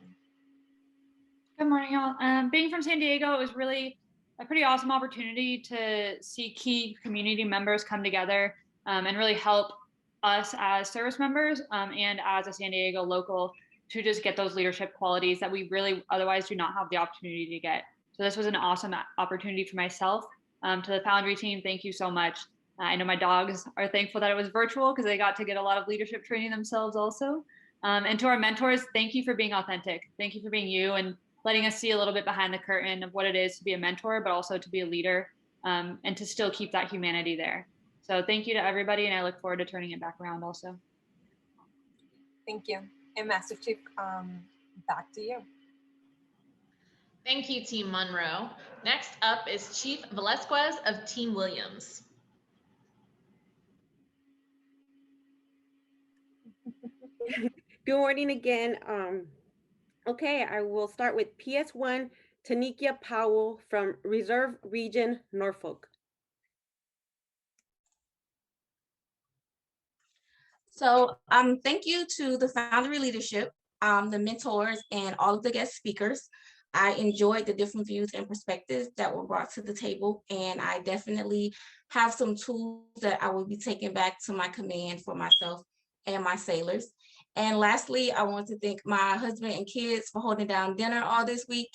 Good morning, y'all. Being from San Diego, it was really a pretty awesome opportunity to see key community members come together and really help us as service members and as a San Diego local to just get those leadership qualities that we really otherwise do not have the opportunity to get. So this was an awesome opportunity for myself. To the Foundry team, thank you so much. I know my dogs are thankful that it was virtual because they got to get a lot of leadership training themselves also. And to our mentors, thank you for being authentic. Thank you for being you and letting us see a little bit behind the curtain of what it is to be a mentor, but also to be a leader and to still keep that humanity there. So thank you to everybody, and I look forward to turning it back around also. Thank you. And Master Chief, back to you. Thank you, Team Monroe. Next up is Chief Velasquez of Team Williams. Good morning again. Okay, I will start with PS1 Tanikia Powell from Reserve Region, Norfolk. So thank you to the Foundry leadership, the mentors, and all of the guest speakers. I enjoyed the different views and perspectives that were brought to the table, and I definitely have some tools that I will be taking back to my command for myself and my sailors. And lastly, I want to thank my husband and kids for holding down dinner all this week,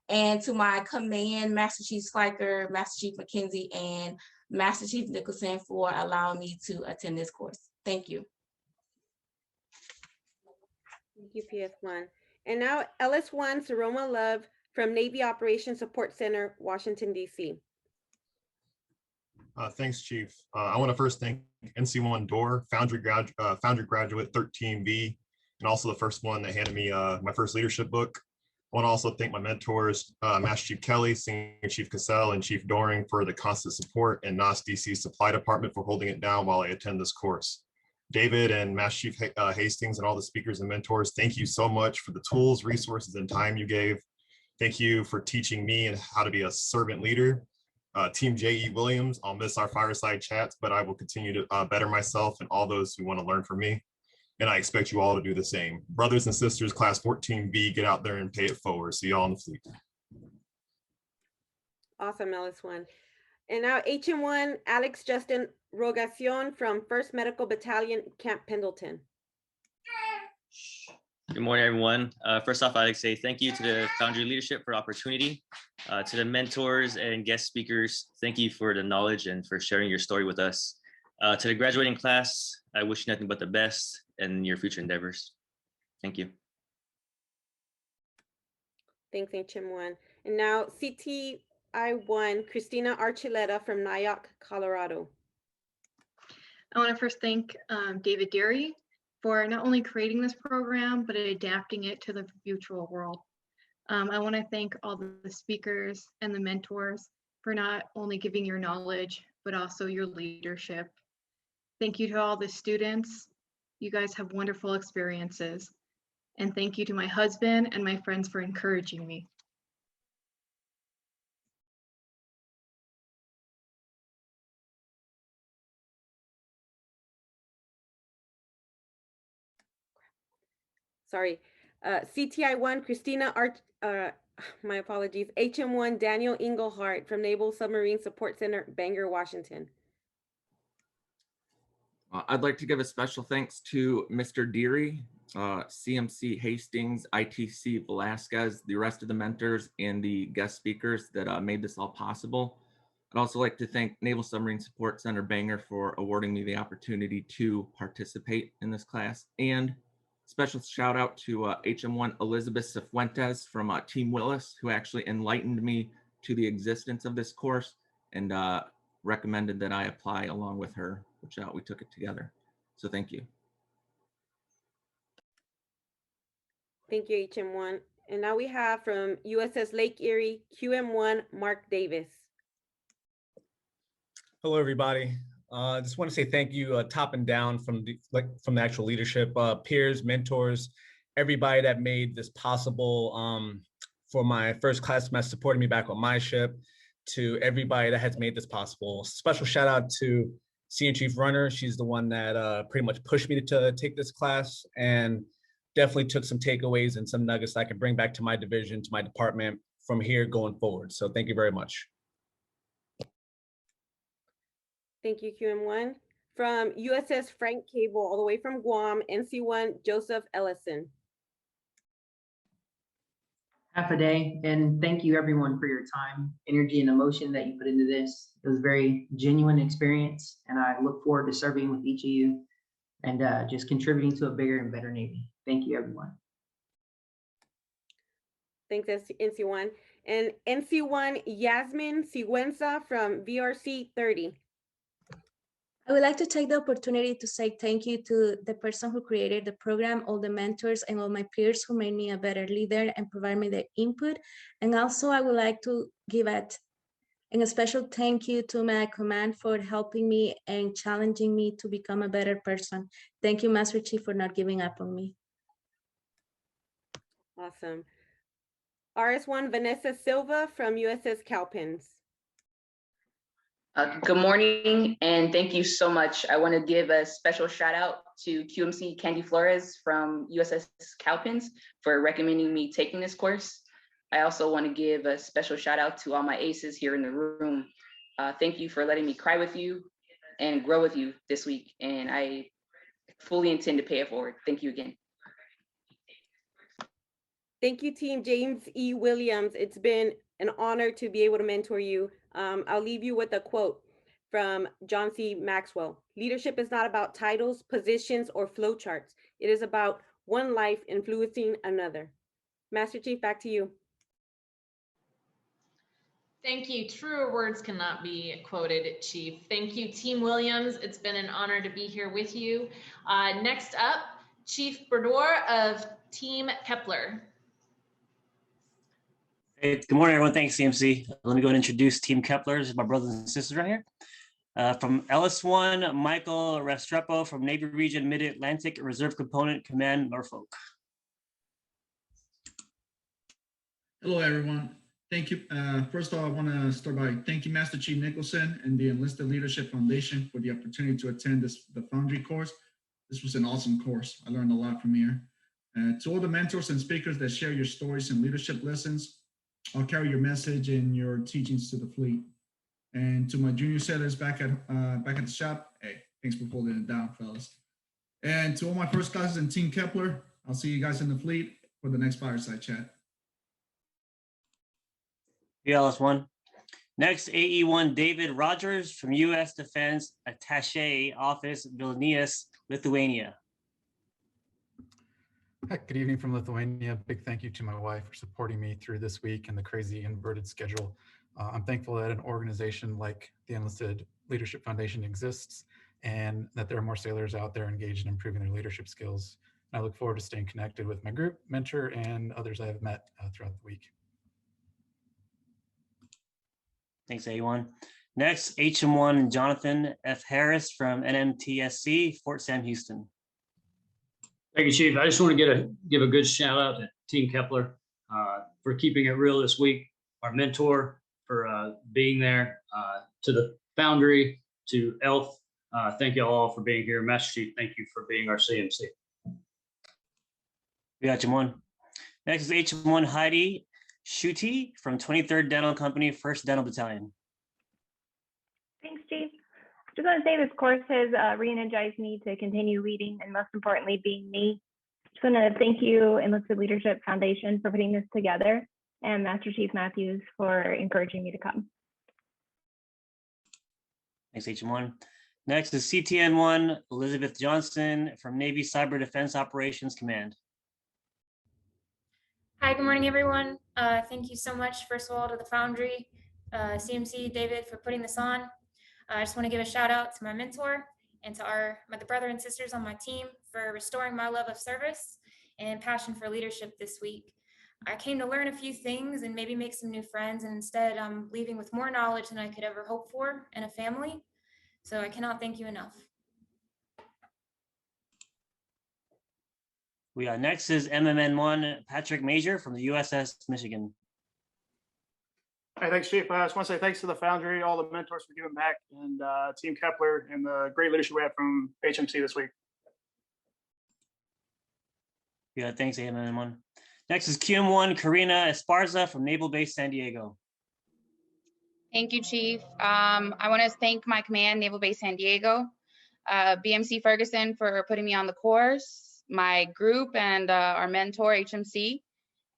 and to my command, Master Chief Sliker, Master Chief McKenzie, and Master Chief Nicholson for allowing me to attend this course. Thank you. Thank you, PS1. And now Ls1 Saroma Love from Navy Operations Support Center, Washington, D.C. Thanks, Chief. I want to first thank NC1 Door, Foundry Graduate 13B, and also the first one that handed me my first leadership book. I want to also thank my mentors, Master Chief Kelly, Senior Chief Cassell, and Chief Doring for the constant support, and NOS DC Supply Department for holding it down while I attend this course. David and Master Chief Hastings and all the speakers and mentors, thank you so much for the tools, resources, and time you gave. Thank you for teaching me and how to be a servant leader. Team J.E. Williams, I'll miss our fireside chats, but I will continue to better myself and all those who want to learn from me. And I expect you all to do the same. Brothers and sisters, class 14B, get out there and pay it forward. See y'all on the fleet. Awesome, Ls1. And now HM1 Alex Justin Rogacion from 1st Medical Battalion, Camp Pendleton. Good morning, everyone. First off, I'd like to say thank you to the Foundry leadership for the opportunity. To the mentors and guest speakers, thank you for the knowledge and for sharing your story with us. To the graduating class, I wish you nothing but the best in your future endeavors. Thank you. Thanks, HM1. And now CTI1 Christina Archuleta from Nyack, Colorado. I want to first thank David Deary for not only creating this program, but adapting it to the virtual world. I want to thank all the speakers and the mentors for not only giving your knowledge, but also your leadership. Thank you to all the students. You guys have wonderful experiences. And thank you to my husband and my friends for encouraging me. Sorry, CTI1 Christina my apologies, HM1 Daniel Engelhardt from Naval Submarine Support Center, Bangor, Washington. I'd like to give a special thanks to Mr. Deary, CMC Hastings, ITC Velasquez, the rest of the mentors and the guest speakers that made this all possible. I'd also like to thank Naval Submarine Support Center Bangor for awarding me the opportunity to participate in this class. And special shout out to HM1 Elizabeth Cifuentes from Team Willis, who actually enlightened me to the existence of this course and recommended that I apply along with her, which we took it together. So thank you. Thank you, HM1. And now we have from USS Lake Erie, QM1, Mark Davis. Hello, everybody. I just want to say thank you, top and down from the actual leadership, peers, mentors, everybody that made this possible. For my first classmates supporting me back on my ship, to everybody that has made this possible. Special shout out to Senior Chief Runner. She's the one that pretty much pushed me to take this class, and definitely took some takeaways and some nuggets that I can bring back to my division, to my department from here going forward. So thank you very much. Thank you, QM1. From USS Frank Cable, all the way from Guam, NC1, Joseph Ellison. Half a day, and thank you everyone for your time, energy, and emotion that you put into this. It was a very genuine experience, and I look forward to serving with each of you and just contributing to a bigger and better Navy. Thank you, everyone. Thanks, NC1. And NC1, Yasmin Sigüenza from VRC 30. I would like to take the opportunity to say thank you to the person who created the program, all the mentors, and all my peers who made me a better leader and provide me the input. And also I would like to give a special thank you to my command for helping me and challenging me to become a better person. Thank you, Master Chief, for not giving up on me. Awesome. RS1, Vanessa Silva from USS Cowpens. Good morning, and thank you so much. I want to give a special shout out to QMC Candy Flores from USS Cowpens for recommending me taking this course. I also want to give a special shout out to all my aces here in the room. Thank you for letting me cry with you and grow with you this week, and I fully intend to pay it forward. Thank you again. Thank you, Team James E. Williams. It's been an honor to be able to mentor you. I'll leave you with a quote from John C. Maxwell. Leadership is not about titles, positions, or flowcharts. It is about one life influencing another. Master Chief, back to you. Thank you. Truer words cannot be quoted, Chief. Thank you, Team Williams. It's been an honor to be here with you. Next up, Chief Berdor of Team Kepler. Hey, good morning, everyone. Thanks, CMC. Let me go ahead and introduce Team Kepler. This is my brothers and sisters right here. From Ls1, Michael Restrepo from Navy Region Mid-Atlantic Reserve Component Command, Norfolk. Hello, everyone. Thank you. First of all, I want to start by thanking Master Chief Nicholson and the Enlisted Leadership Foundation for the opportunity to attend the Foundry course. This was an awesome course. I learned a lot from here. To all the mentors and speakers that share your stories and leadership lessons, I'll carry your message and your teachings to the fleet. And to my junior sailors back at the shop, hey, thanks for holding it down, fellas. And to all my first classes in Team Kepler, I'll see you guys in the fleet for the next fireside chat. Ls1. Next, AE1 David Rogers from U.S. Defense Attaché Office, Vilnius, Lithuania. Hi, good evening from Lithuania. Big thank you to my wife for supporting me through this week and the crazy inverted schedule. I'm thankful that an organization like the Enlisted Leadership Foundation exists and that there are more sailors out there engaged in improving their leadership skills. I look forward to staying connected with my group, mentor, and others I have met throughout the week. Thanks, A1. Next, HM1 Jonathan F. Harris from NMTSC, Fort Sam Houston. Thank you, Chief. I just want to give a good shout out to Team Kepler for keeping it real this week, our mentor for being there, to the Foundry, to ELF. Thank you all for being here. Master Chief, thank you for being our CMC. We got HM1. Next is HM1 Heidi Schutte from 23rd Dental Company, 1st Dental Battalion. Thanks, Chief. Just want to say this course has re-energized me to continue leading and most importantly, being me. Just want to thank you, Enlisted Leadership Foundation, for putting this together, and Master Chief Matthews for encouraging me to come. Thanks, HM1. Next is CTN1 Elizabeth Johnston from Navy Cyber Defense Operations Command. Hi, good morning, everyone. Thank you so much, first of all, to the Foundry, CMC, David, for putting this on. I just want to give a shout out to my mentor and to the brother and sisters on my team for restoring my love of service and passion for leadership this week. I came to learn a few things and maybe make some new friends, and instead I'm leaving with more knowledge than I could ever hope for and a family. So I cannot thank you enough. We got next is MMN1 Patrick Major from the USS Michigan. Hey, thanks, Chief. I just want to say thanks to the Foundry, all the mentors for giving back, and Team Kepler, and the great leadership we had from HMC this week. Yeah, thanks, MMN1. Next is QM1 Karina Esparza from Naval Base San Diego. Thank you, Chief. I want to thank my command, Naval Base San Diego, BMC Ferguson for putting me on the course, my group and our mentor, HMC,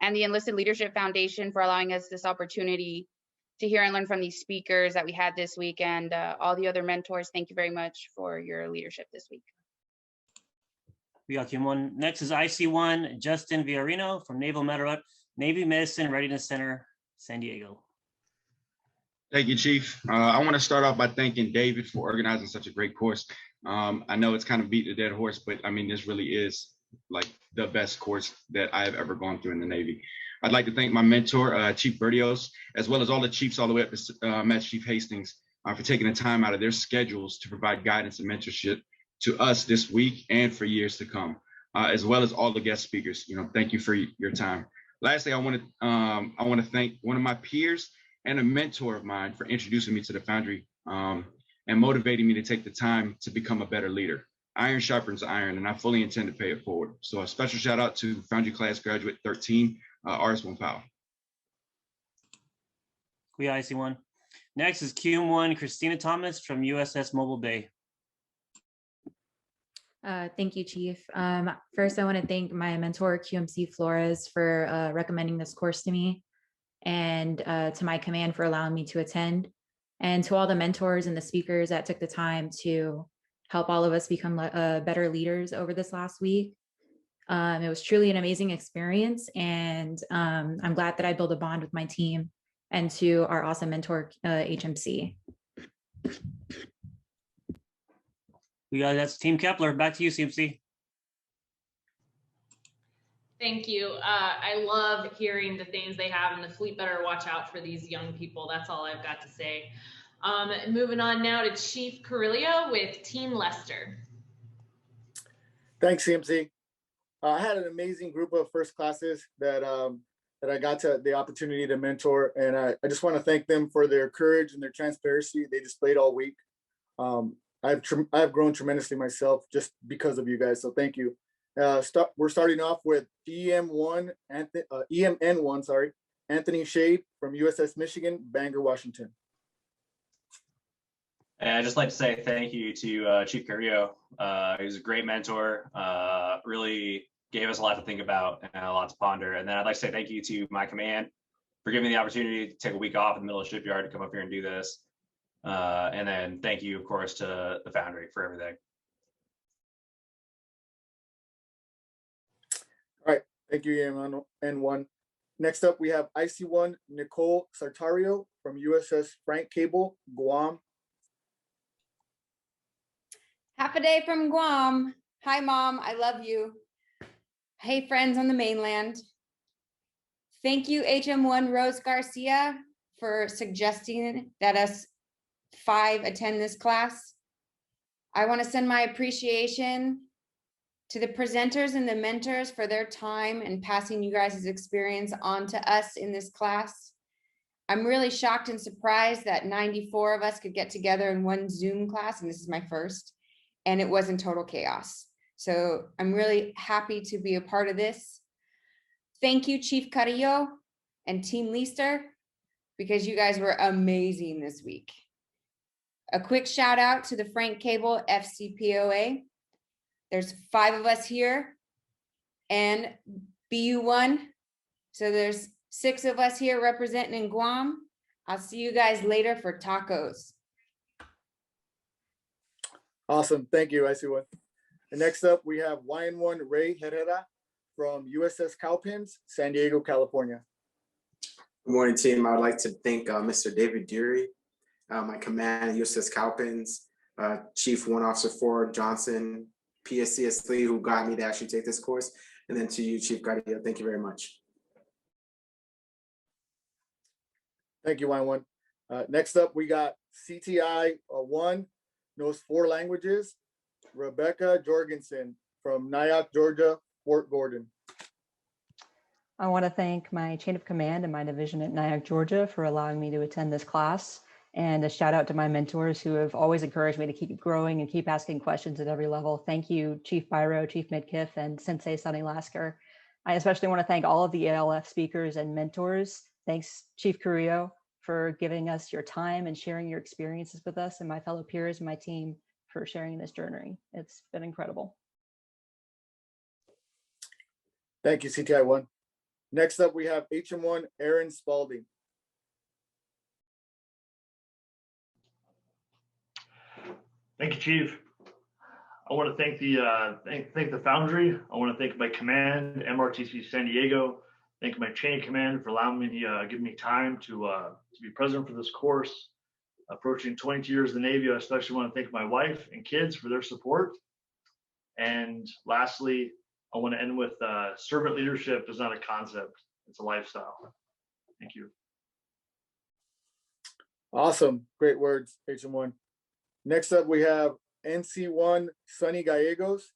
and the Enlisted Leadership Foundation for allowing us this opportunity to hear and learn from these speakers that we had this week, and all the other mentors. Thank you very much for your leadership this week. We got QM1. Next is IC1 Justin Villarino from Naval Navy Medicine Readiness Center, San Diego. Thank you, Chief. I want to start off by thanking David for organizing such a great course. I know it's kind of beat the dead horse, but I mean, this really is like the best course that I've ever gone through in the Navy. I'd like to thank my mentor, Chief Bertios, as well as all the chiefs all the way up to Master Chief Hastings for taking the time out of their schedules to provide guidance and mentorship to us this week and for years to come, as well as all the guest speakers. Thank you for your time. Lastly, I want to thank one of my peers and a mentor of mine for introducing me to the Foundry and motivating me to take the time to become a better leader. Iron sharpens iron, and I fully intend to pay it forward. So a special shout out to Foundry Class Graduate 13, RS1 Powell. We IC1. Next is QM1 Christina Thomas from USS Mobile Bay. Thank you, Chief. First, I want to thank my mentor, QMC Flores, for recommending this course to me, and to my command for allowing me to attend, and to all the mentors and the speakers that took the time to help all of us become better leaders over this last week. It was truly an amazing experience, and I'm glad that I built a bond with my team and to our awesome mentor, HMC. That's Team Kepler. Back to you, CMC. Thank you. I love hearing the things they have, and the fleet better watch out for these young people. That's all I've got to say. Moving on now to Chief Carrillo with Team Lester. Thanks, CMC. I had an amazing group of first classes that I got the opportunity to mentor, and I just want to thank them for their courage and their transparency they displayed all week. I've grown tremendously myself just because of you guys, so thank you. We're starting off with EMN1, Anthony Shade from USS Michigan, Bangor, Washington. And I'd just like to say thank you to Chief Carrillo. He was a great mentor, really gave us a lot to think about and a lot to ponder. And then I'd like to say thank you to my command for giving me the opportunity to take a week off in the middle of the shipyard to come up here and do this. And then thank you, of course, to the Foundry for everything. All right, thank you, EMN1. Next up, we have IC1 Nicole Sartario from USS Frank Cable, Guam. Half a day from Guam. Hi, Mom. I love you. Hey, friends on the mainland. Thank you, HM1 Rose Garcia, for suggesting that us 5 attend this class. I want to send my appreciation to the presenters and the mentors for their time and passing you guys' experience on to us in this class. I'm really shocked and surprised that 94 of us could get together in one Zoom class, and this is my first, and it wasn't total chaos. So I'm really happy to be a part of this. Thank you, Chief Carrillo and Team Leister, because you guys were amazing this week. A quick shout out to the Frank Cable FCPOA. There's 5 of us here and BU1. So there's 6 of us here representing in Guam. I'll see you guys later for tacos. Awesome, thank you, IC1. And next up, we have YN1 Ray Herrera from USS Cowpens, San Diego, California. Good morning, team. I would like to thank Mr. David Deary, my command, USS Cowpens, Chief 1 Officer 4 Johnston, PSCS3 who got me to actually take this course. And then to you, Chief Garcia, thank you very much. Thank you, Line1. Next up, we got CTI 1, knows 4 languages, Rebecca Jorgensen from Nyack, Georgia, Fort Gordon. I want to thank my chain of command and my division at Nyack, Georgia for allowing me to attend this class. And a shout out to my mentors who have always encouraged me to keep growing and keep asking questions at every level. Thank you, Chief Byro, Chief Midkiff, and Sensei Sonny Lasker. I especially want to thank all of the ALF speakers and mentors. Thanks, Chief Carrillo, for giving us your time and sharing your experiences with us, and my fellow peers and my team for sharing this journey. It's been incredible. Thank you, CTI 1. Next up, we have HM1 Aaron Spalding. Thank you, Chief. I want to thank the Foundry. I want to thank my command, MRTC San Diego. Thank my chain of command for allowing me, giving me time to be present for this course. Approaching 22 years in the Navy, I especially want to thank my wife and kids for their support. And lastly, I want to end with servant leadership is not a concept, it's a lifestyle. Thank you. Awesome, great words, HM1. Next up, we have NC1 Sunny Gallegos,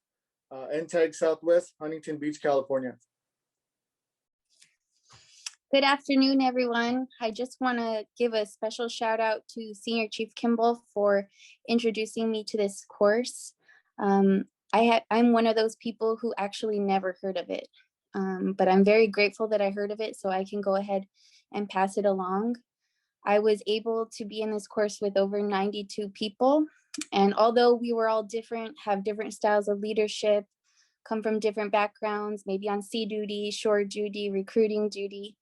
NTAG Southwest, Huntington Beach, California. Good afternoon, everyone. I just want to give a special shout out to Senior Chief Kimball for introducing me to this course. I'm one of those people who actually never heard of it, but I'm very grateful that I heard of it, so I can go ahead and pass it along. I was able to be in this course with over 92 people, and although we were all different, have different styles of leadership, come from different backgrounds, maybe on sea duty, shore duty, recruiting duty,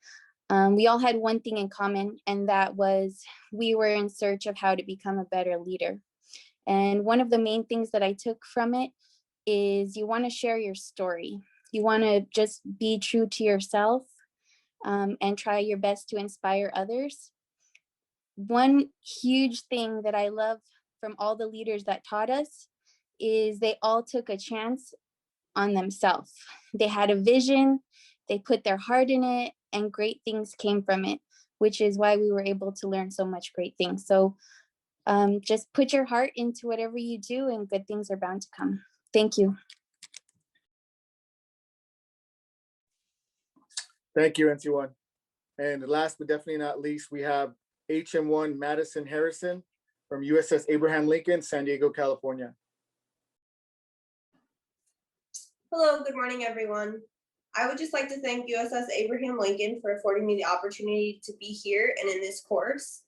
we all had one thing in common, and that was we were in search of how to become a better leader. And one of the main things that I took from it is you want to share your story. You want to just be true to yourself and try your best to inspire others. One huge thing that I love from all the leaders that taught us is they all took a chance on themselves. They had a vision, they put their heart in it, and great things came from it, which is why we were able to learn so much great things. So just put your heart into whatever you do and good things are bound to come. Thank you. Thank you, NC1. And last but definitely not least, we have HM1 Madison Harrison from USS Abraham Lincoln, San Diego, California. Hello, good morning, everyone. I would just like to thank USS Abraham Lincoln for affording me the opportunity to be here and in this course.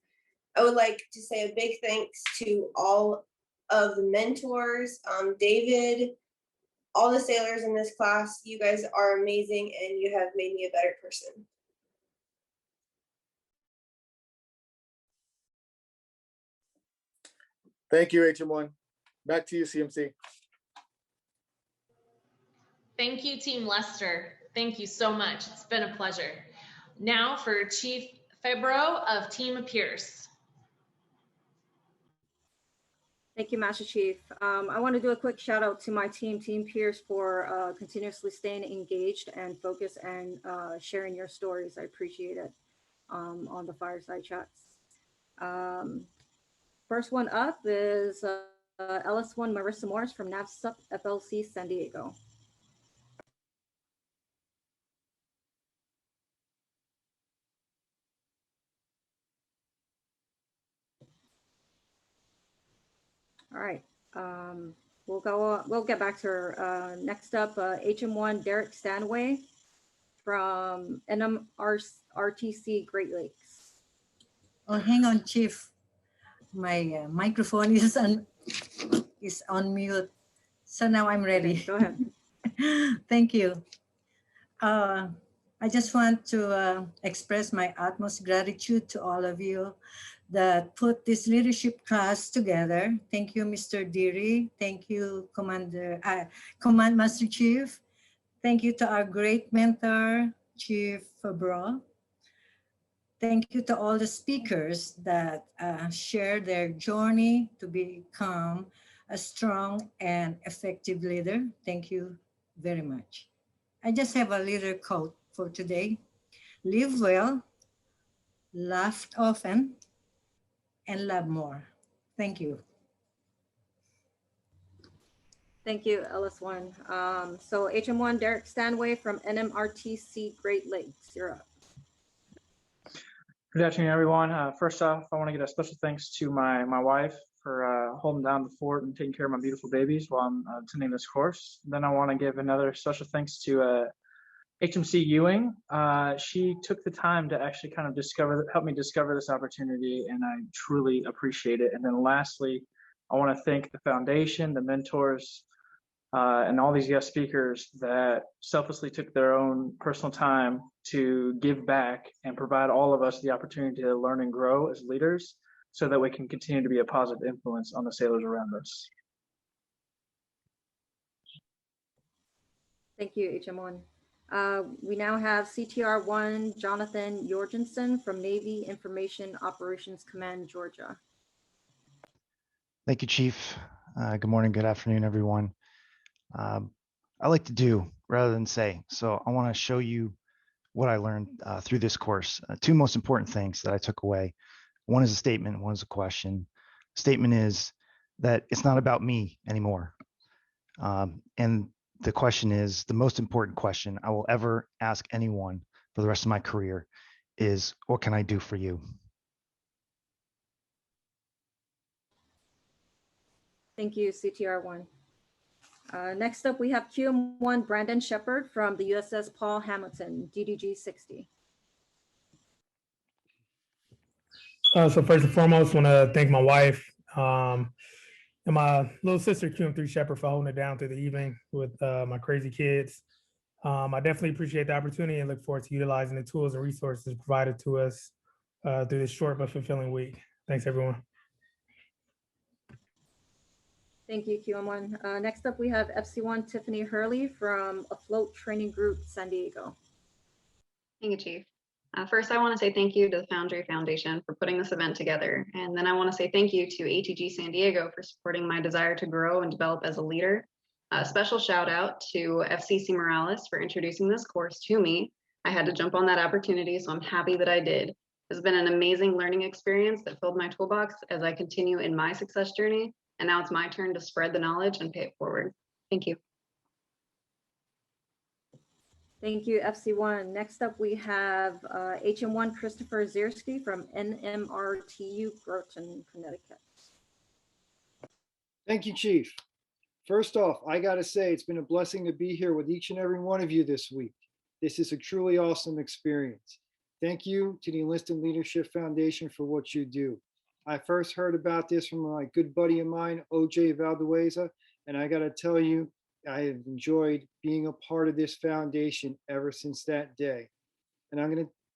I would like to say a big thanks to all of the mentors, David, all the sailors in this class. You guys are amazing and you have made me a better person. Thank you, HM1. Back to you, CMC. Thank you, Team Lester. Thank you so much. It's been a pleasure. Now for Chief Febro of Team Pierce. Thank you, Master Chief. I want to do a quick shout out to my team, Team Pierce, for continuously staying engaged and focused and sharing your stories. I appreciate it on the fireside chats. First one up is Ls1 Marissa Morris from NAVSUP FLC San Diego. All right, we'll get back to her. Next up, HM1 Derek Stanway from NMRTC Great Lakes. Oh, hang on, Chief. My microphone is on mute. So now I'm ready. Okay, go ahead. Thank you. I just want to express my utmost gratitude to all of you that put this leadership class together. Thank you, Mr. Deary. Thank you, Command Master Chief. Thank you to our great mentor, Chief Febro. Thank you to all the speakers that share their journey to become a strong and effective leader. Thank you very much. I just have a little quote for today. Live well, laugh often, and love more. Thank you. Thank you, Ls1. So HM1 Derek Stanway from NMRTC Great Lakes, you're up. Good afternoon, everyone. First off, I want to give a special thanks to my wife for holding down the fort and taking care of my beautiful babies while I'm attending this course. Then I want to give another special thanks to HMC Ewing. She took the time to actually kind of help me discover this opportunity, and I truly appreciate it. And then lastly, I want to thank the foundation, the mentors, and all these guest speakers that selflessly took their own personal time to give back and provide all of us the opportunity to learn and grow as leaders so that we can continue to be a positive influence on the sailors around us. Thank you, HM1. We now have CTR1 Jonathan Jorgensen from Navy Information Operations Command, Georgia. Thank you, Chief. Good morning, good afternoon, everyone. I like to do rather than say, so I want to show you what I learned through this course. Two most important things that I took away. One is a statement, one is a question. Statement is that it's not about me anymore. And the question is, the most important question I will ever ask anyone for the rest of my career is, what can I do for you? Thank you, CTR1. Next up, we have QM1 Brandon Shepard from the USS Paul Hamilton, DDG 60. So first and foremost, I want to thank my wife and my little sister, QM3 Shepard, for holding it down through the evening with my crazy kids. I definitely appreciate the opportunity and look forward to utilizing the tools and resources provided to us through this short but fulfilling week. Thanks, everyone. Thank you, QM1. Next up, we have FC1 Tiffany Hurley from Afloat Training Group, San Diego. Thank you, Chief. First, I want to say thank you to the Foundry Foundation for putting this event together. And then I want to say thank you to ATG San Diego for supporting my desire to grow and develop as a leader. A special shout out to FCC Morales for introducing this course to me. I had to jump on that opportunity, so I'm happy that I did. It's been an amazing learning experience that filled my toolbox as I continue in my success journey. And now it's my turn to spread the knowledge and pay it forward. Thank you. Thank you, FC1. Next up, we have HM1 Christopher Ziersky from NMRTU, Groton, Connecticut. Thank you, Chief. First off, I got to say, it's been a blessing to be here with each and every one of you this week. This is a truly awesome experience. Thank you to the Enlisted Leadership Foundation for what you do. I first heard about this from my good buddy of mine, OJ Valdueza, and I got to tell you, I have enjoyed being a part of this foundation ever since that day. And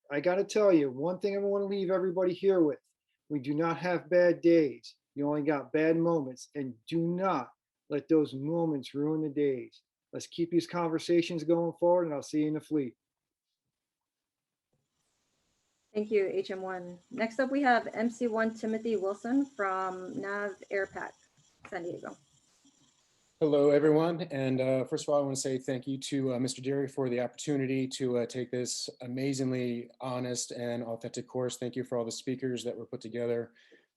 I got to tell you, one thing I want to leave everybody here with: we do not have bad days. You only got bad moments, and do not let those moments ruin the days. Let's keep these conversations going forward, and I'll see you in the fleet. Thank you, HM1. Next up, we have MC1 Timothy Wilson from Nav Airpac, San Diego. Hello, everyone. And first of all, I want to say thank you to Mr. Deary for the opportunity to take this amazingly honest and authentic course. Thank you for all the speakers that were put together.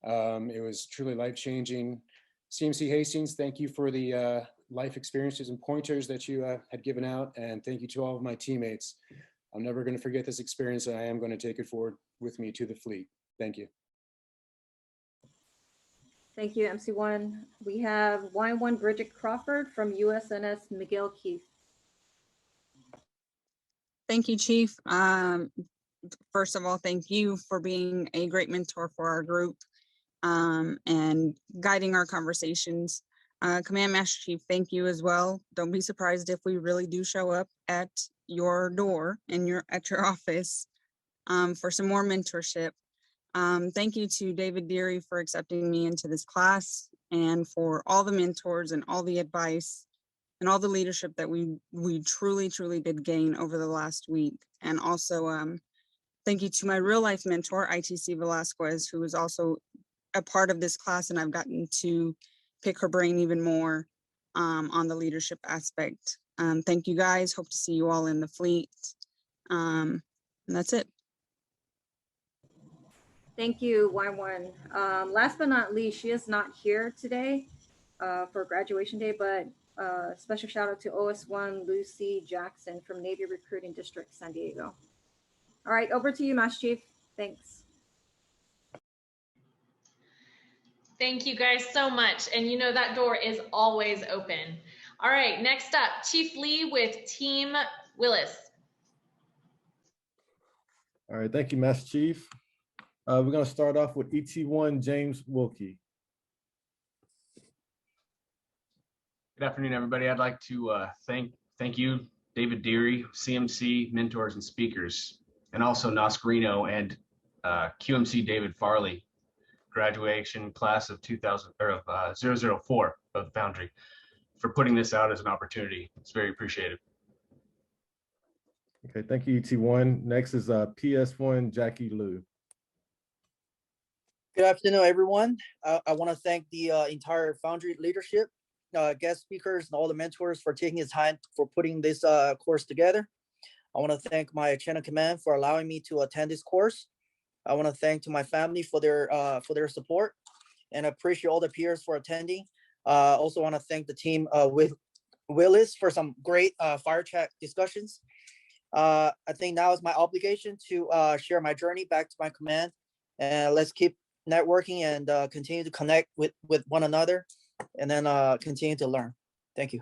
It was truly life-changing. CMC Hastings, thank you for the life experiences and pointers that you had given out. And thank you to all of my teammates. I'm never going to forget this experience, and I am going to take it forward with me to the fleet. Thank you. Thank you, MC1. We have Y1 Bridget Crawford from USNS Miguel Keith. Thank you, Chief. First of all, thank you for being a great mentor for our group and guiding our conversations. Command Master Chief, thank you as well. Don't be surprised if we really do show up at your door and at your office for some more mentorship. Thank you to David Deary for accepting me into this class and for all the mentors and all the advice and all the leadership that we truly did gain over the last week. And also thank you to my real life mentor, ITC Velasquez, who is also a part of this class, and I've gotten to pick her brain even more on the leadership aspect. Thank you guys. Hope to see you all in the fleet. And that's it. Thank you, Y1. Last but not least, she is not here today for graduation day, but special shout out to OS1 Lucy Jackson from Navy Recruiting District, San Diego. All right, over to you, Master Chief. Thanks. Thank you guys so much. And you know that door is always open. All right, next up, Chief Lee with Team Willis. All right, thank you, Master Chief. We're going to start off with ET1 James Wilkie. Good afternoon, everybody. I'd like to thank you, David Deary, CMC, mentors and speakers, and also Nascarino and QMC David Farley, graduation class of 004 of the Foundry, for putting this out as an opportunity. It's very appreciated. Okay, thank you, ET1. Next is PS1 Jackie Liu. Good afternoon, everyone. I want to thank the entire Foundry leadership, guest speakers, and all the mentors for taking the time for putting this course together. I want to thank my chain of command for allowing me to attend this course. I want to thank to my family for their support, and appreciate all the peers for attending. Also want to thank the team with Willis for some great fire chat discussions. I think now is my obligation to share my journey back to my command, and let's keep networking and continue to connect with one another, and then continue to learn. Thank you.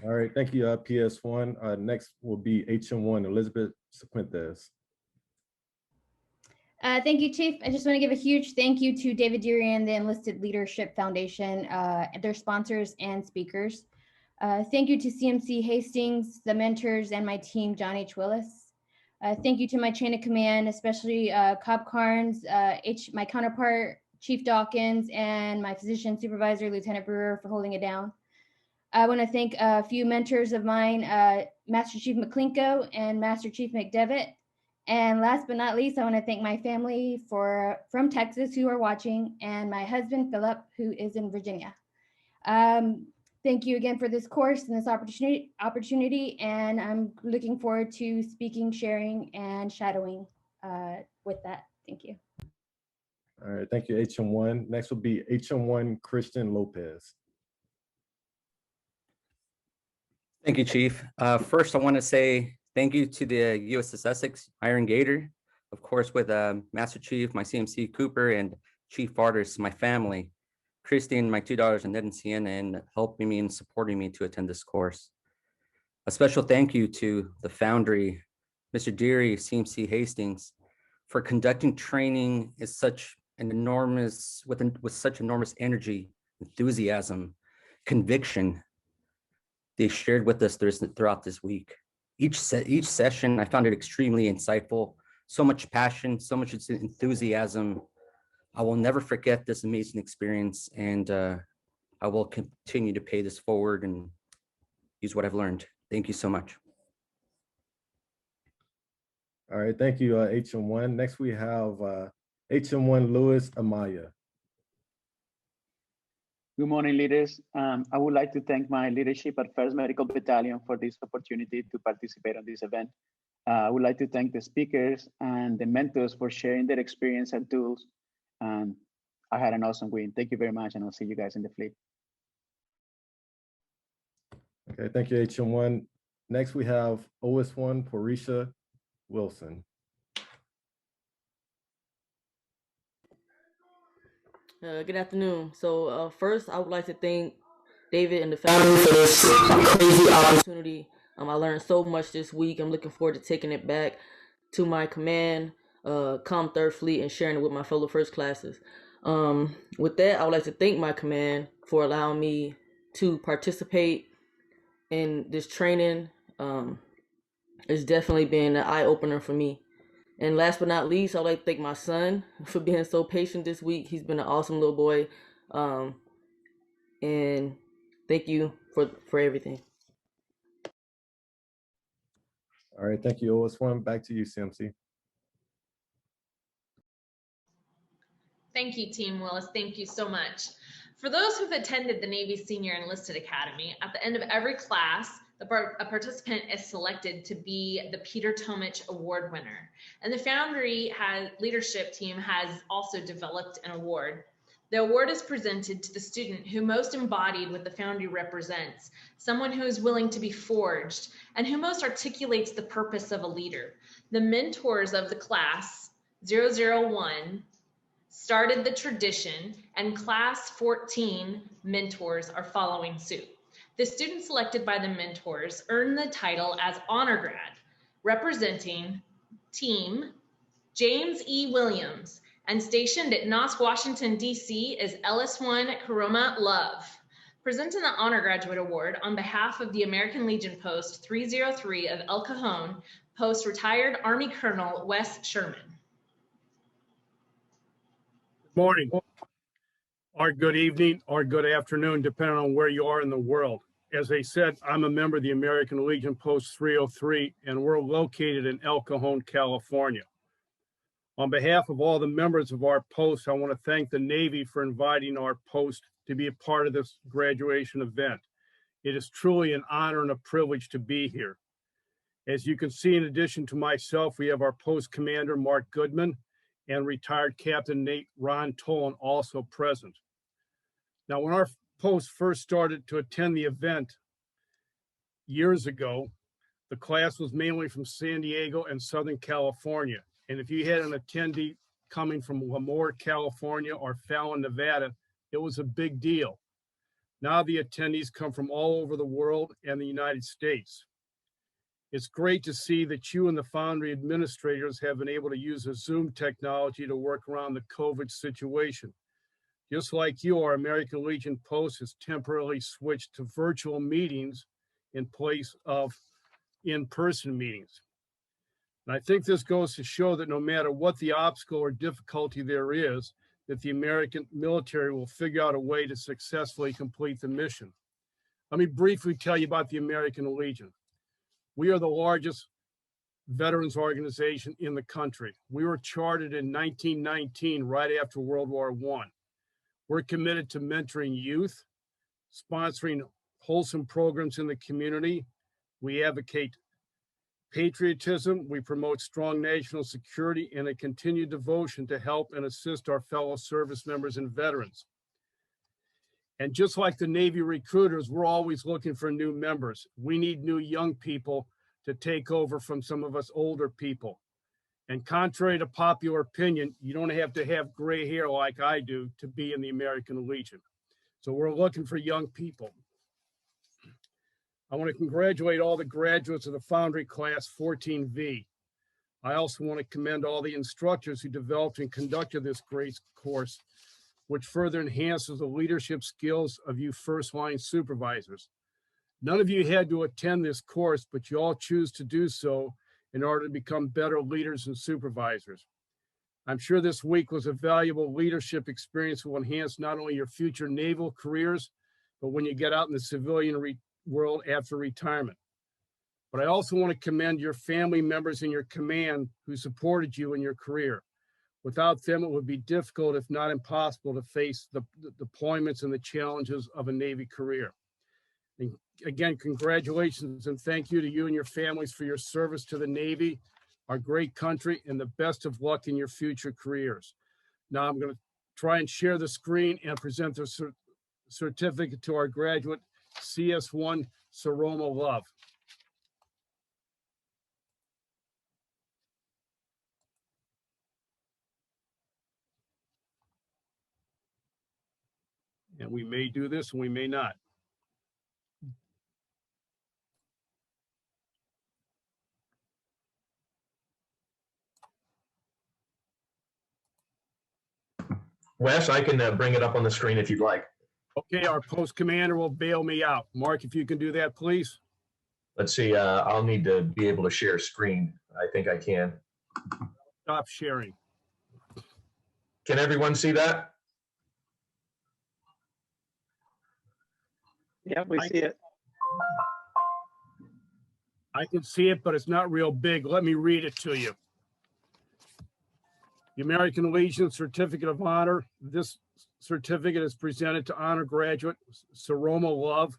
All right, thank you, PS1. Next will be HM1 Elizabeth Sequentes. Thank you, Chief. I just want to give a huge thank you to David Deary and the Enlisted Leadership Foundation, their sponsors and speakers. Thank you to CMC Hastings, the mentors, and my team, John H. Willis. Thank you to my chain of command, especially Cobb Carnes, my counterpart, Chief Dawkins, and my physician supervisor, Lieutenant Brewer, for holding it down. I want to thank a few mentors of mine, Master Chief McClinko and Master Chief McDevitt. And last but not least, I want to thank my family from Texas who are watching, and my husband, Philip, who is in Virginia. Thank you again for this course and this opportunity, and I'm looking forward to speaking, sharing, and shadowing with that. Thank you. All right, thank you, HM1. Next will be HM1 Christian Lopez. Thank you, Chief. First, I want to say thank you to the USS Essex Iron Gator, of course, with Master Chief, my CMC Cooper, and Chief Artist, my family, Christine, my 2 daughters, and Ned and Sienna, and helping me and supporting me to attend this course. A special thank you to the Foundry, Mr. Deary, CMC Hastings, for conducting training with such enormous energy, enthusiasm, conviction they shared with us throughout this week. Each session, I found it extremely insightful, so much passion, so much enthusiasm. I will never forget this amazing experience, and I will continue to pay this forward and use what I've learned. Thank you so much. All right, thank you, HM1. Next, we have HM1 Louis Amaya. Good morning, leaders. I would like to thank my leadership at 1st Medical Battalion for this opportunity to participate on this event. I would like to thank the speakers and the mentors for sharing their experience and tools. I had an awesome week. Thank you very much, and I'll see you guys in the fleet. Okay, thank you, HM1. Next, we have OS1 Porisha Wilson. Good afternoon. So first, I would like to thank David and the Foundry for this crazy opportunity. I learned so much this week. I'm looking forward to taking it back to my command, Com 3rd Fleet, and sharing it with my fellow first classes. With that, I would like to thank my command for allowing me to participate in this training. It's definitely been an eye-opener for me. And last but not least, I'd like to thank my son for being so patient this week. He's been an awesome little boy. And thank you for everything. All right, thank you, OS1. Back to you, CMC. Thank you, Team Willis. Thank you so much. For those who've attended the Navy Senior Enlisted Academy, at the end of every class, a participant is selected to be the Peter Tomich Award winner. And the Foundry leadership team has also developed an award. The award is presented to the student who most embodied what the Foundry represents, someone who is willing to be forged, and who most articulates the purpose of a leader. The mentors of the class, 001, started the tradition, and class 14 mentors are following suit. The students selected by the mentors earn the title as honor grad, representing team James E. Williams, and stationed at Nosk, Washington, D.C. is Ls1 Karoma Love. Presenting the Honor Graduate Award on behalf of the American Legion Post 303 of El Cajon, Post retired Army Colonel Wes Sherman. Morning, or good evening, or good afternoon, depending on where you are in the world. As I said, I'm a member of the American Legion Post 303, and we're located in El Cajon, California. On behalf of all the members of our post, I want to thank the Navy for inviting our post to be a part of this graduation event. It is truly an honor and a privilege to be here. As you can see, in addition to myself, we have our post commander, Mark Goodman, and retired Captain Ron Tolan also present. Now, when our post first started to attend the event years ago, the class was mainly from San Diego and Southern California. And if you had an attendee coming from Lemoore, California, or Fallon, Nevada, it was a big deal. Now the attendees come from all over the world and the United States. It's great to see that you and the Foundry administrators have been able to use a Zoom technology to work around the COVID situation. Just like you, our American Legion Post has temporarily switched to virtual meetings in place of in-person meetings. And I think this goes to show that no matter what the obstacle or difficulty there is, that the American military will figure out a way to successfully complete the mission. Let me briefly tell you about the American Legion. We are the largest veterans organization in the country. We were chartered in 1919, right after World War I. We're committed to mentoring youth, sponsoring wholesome programs in the community. We advocate patriotism. We promote strong national security and a continued devotion to help and assist our fellow service members and veterans. And just like the Navy recruiters, we're always looking for new members. We need new young people to take over from some of us older people. And contrary to popular opinion, you don't have to have gray hair like I do to be in the American Legion. So we're looking for young people. I want to congratulate all the graduates of the Foundry Class 14V. I also want to commend all the instructors who developed and conducted this great course, which further enhances the leadership skills of you first-line supervisors. None of you had to attend this course, but you all choose to do so in order to become better leaders and supervisors. I'm sure this week was a valuable leadership experience that will enhance not only your future naval careers, but when you get out in the civilian world after retirement. But I also want to commend your family members in your command who supported you in your career. Without them, it would be difficult, if not impossible, to face the deployments and the challenges of a Navy career. And again, congratulations and thank you to you and your families for your service to the Navy, our great country, and the best of luck in your future careers. Now I'm going to try and share the screen and present the certificate to our graduate, CS1 Saroma Love. And we may do this and we may not. Wes, I can bring it up on the screen if you'd like. Okay, our post commander will bail me out. Mark, if you can do that, please. Let's see, I'll need to be able to share screen. I think I can. Stop sharing. Can everyone see that? Yeah, we see it. I can see it, but it's not real big. Let me read it to you. The American Legion Certificate of Honor. This certificate is presented to honor graduate Saroma Love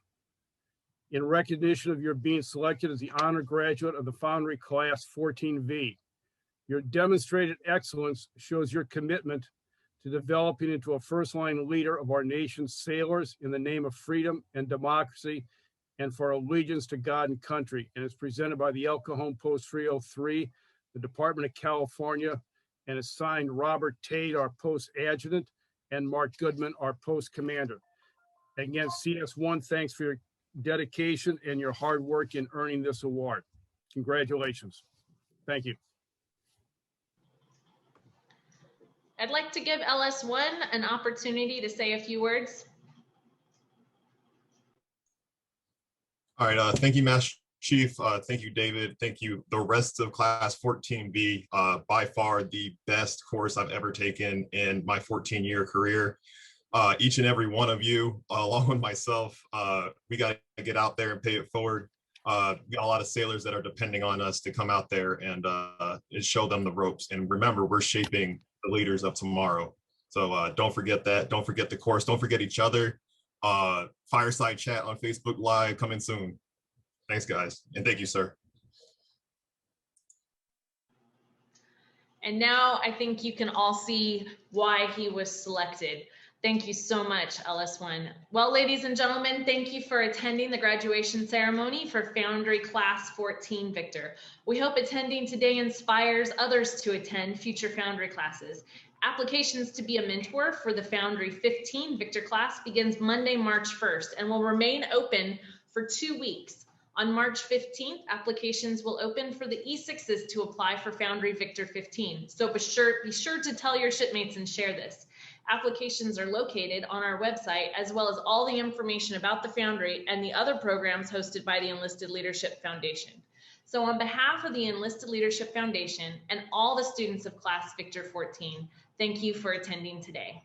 in recognition of your being selected as the honor graduate of the Foundry Class 14V. Your demonstrated excellence shows your commitment to developing into a first-line leader of our nation's sailors in the name of freedom and democracy and for allegiance to God and country. And it's presented by the El Cajon Post 303, the Department of California, and it's signed Robert Tate, our post adjutant, and Mark Goodman, our post commander. Again, CS1, thanks for your dedication and your hard work in earning this award. Congratulations. Thank you. I'd like to give LS1 an opportunity to say a few words. All right, thank you, Master Chief. Thank you, David. Thank you, the rest of Class 14B. By far the best course I've ever taken in my 14-year career. Each and every one of you, along with myself, we got to get out there and pay it forward. We got a lot of sailors that are depending on us to come out there and show them the ropes. And remember, we're shaping the leaders of tomorrow. So don't forget that. Don't forget the course. Don't forget each other. Fireside chat on Facebook Live coming soon. Thanks, guys. And thank you, sir. And now I think you can all see why he was selected. Thank you so much, LS1. Well, ladies and gentlemen, thank you for attending the graduation ceremony for Foundry Class 14 Victor. We hope attending today inspires others to attend future Foundry classes. Applications to be a mentor for the Foundry 15 Victor class begins Monday, March 1st, and will remain open for 2 weeks. On March 15th, applications will open for the E6s to apply for Foundry Victor 15. So be sure to tell your shipmates and share this. Applications are located on our website, as well as all the information about the Foundry and the other programs hosted by the Enlisted Leadership Foundation. So on behalf of the Enlisted Leadership Foundation and all the students of Class Victor 14, thank you for attending today.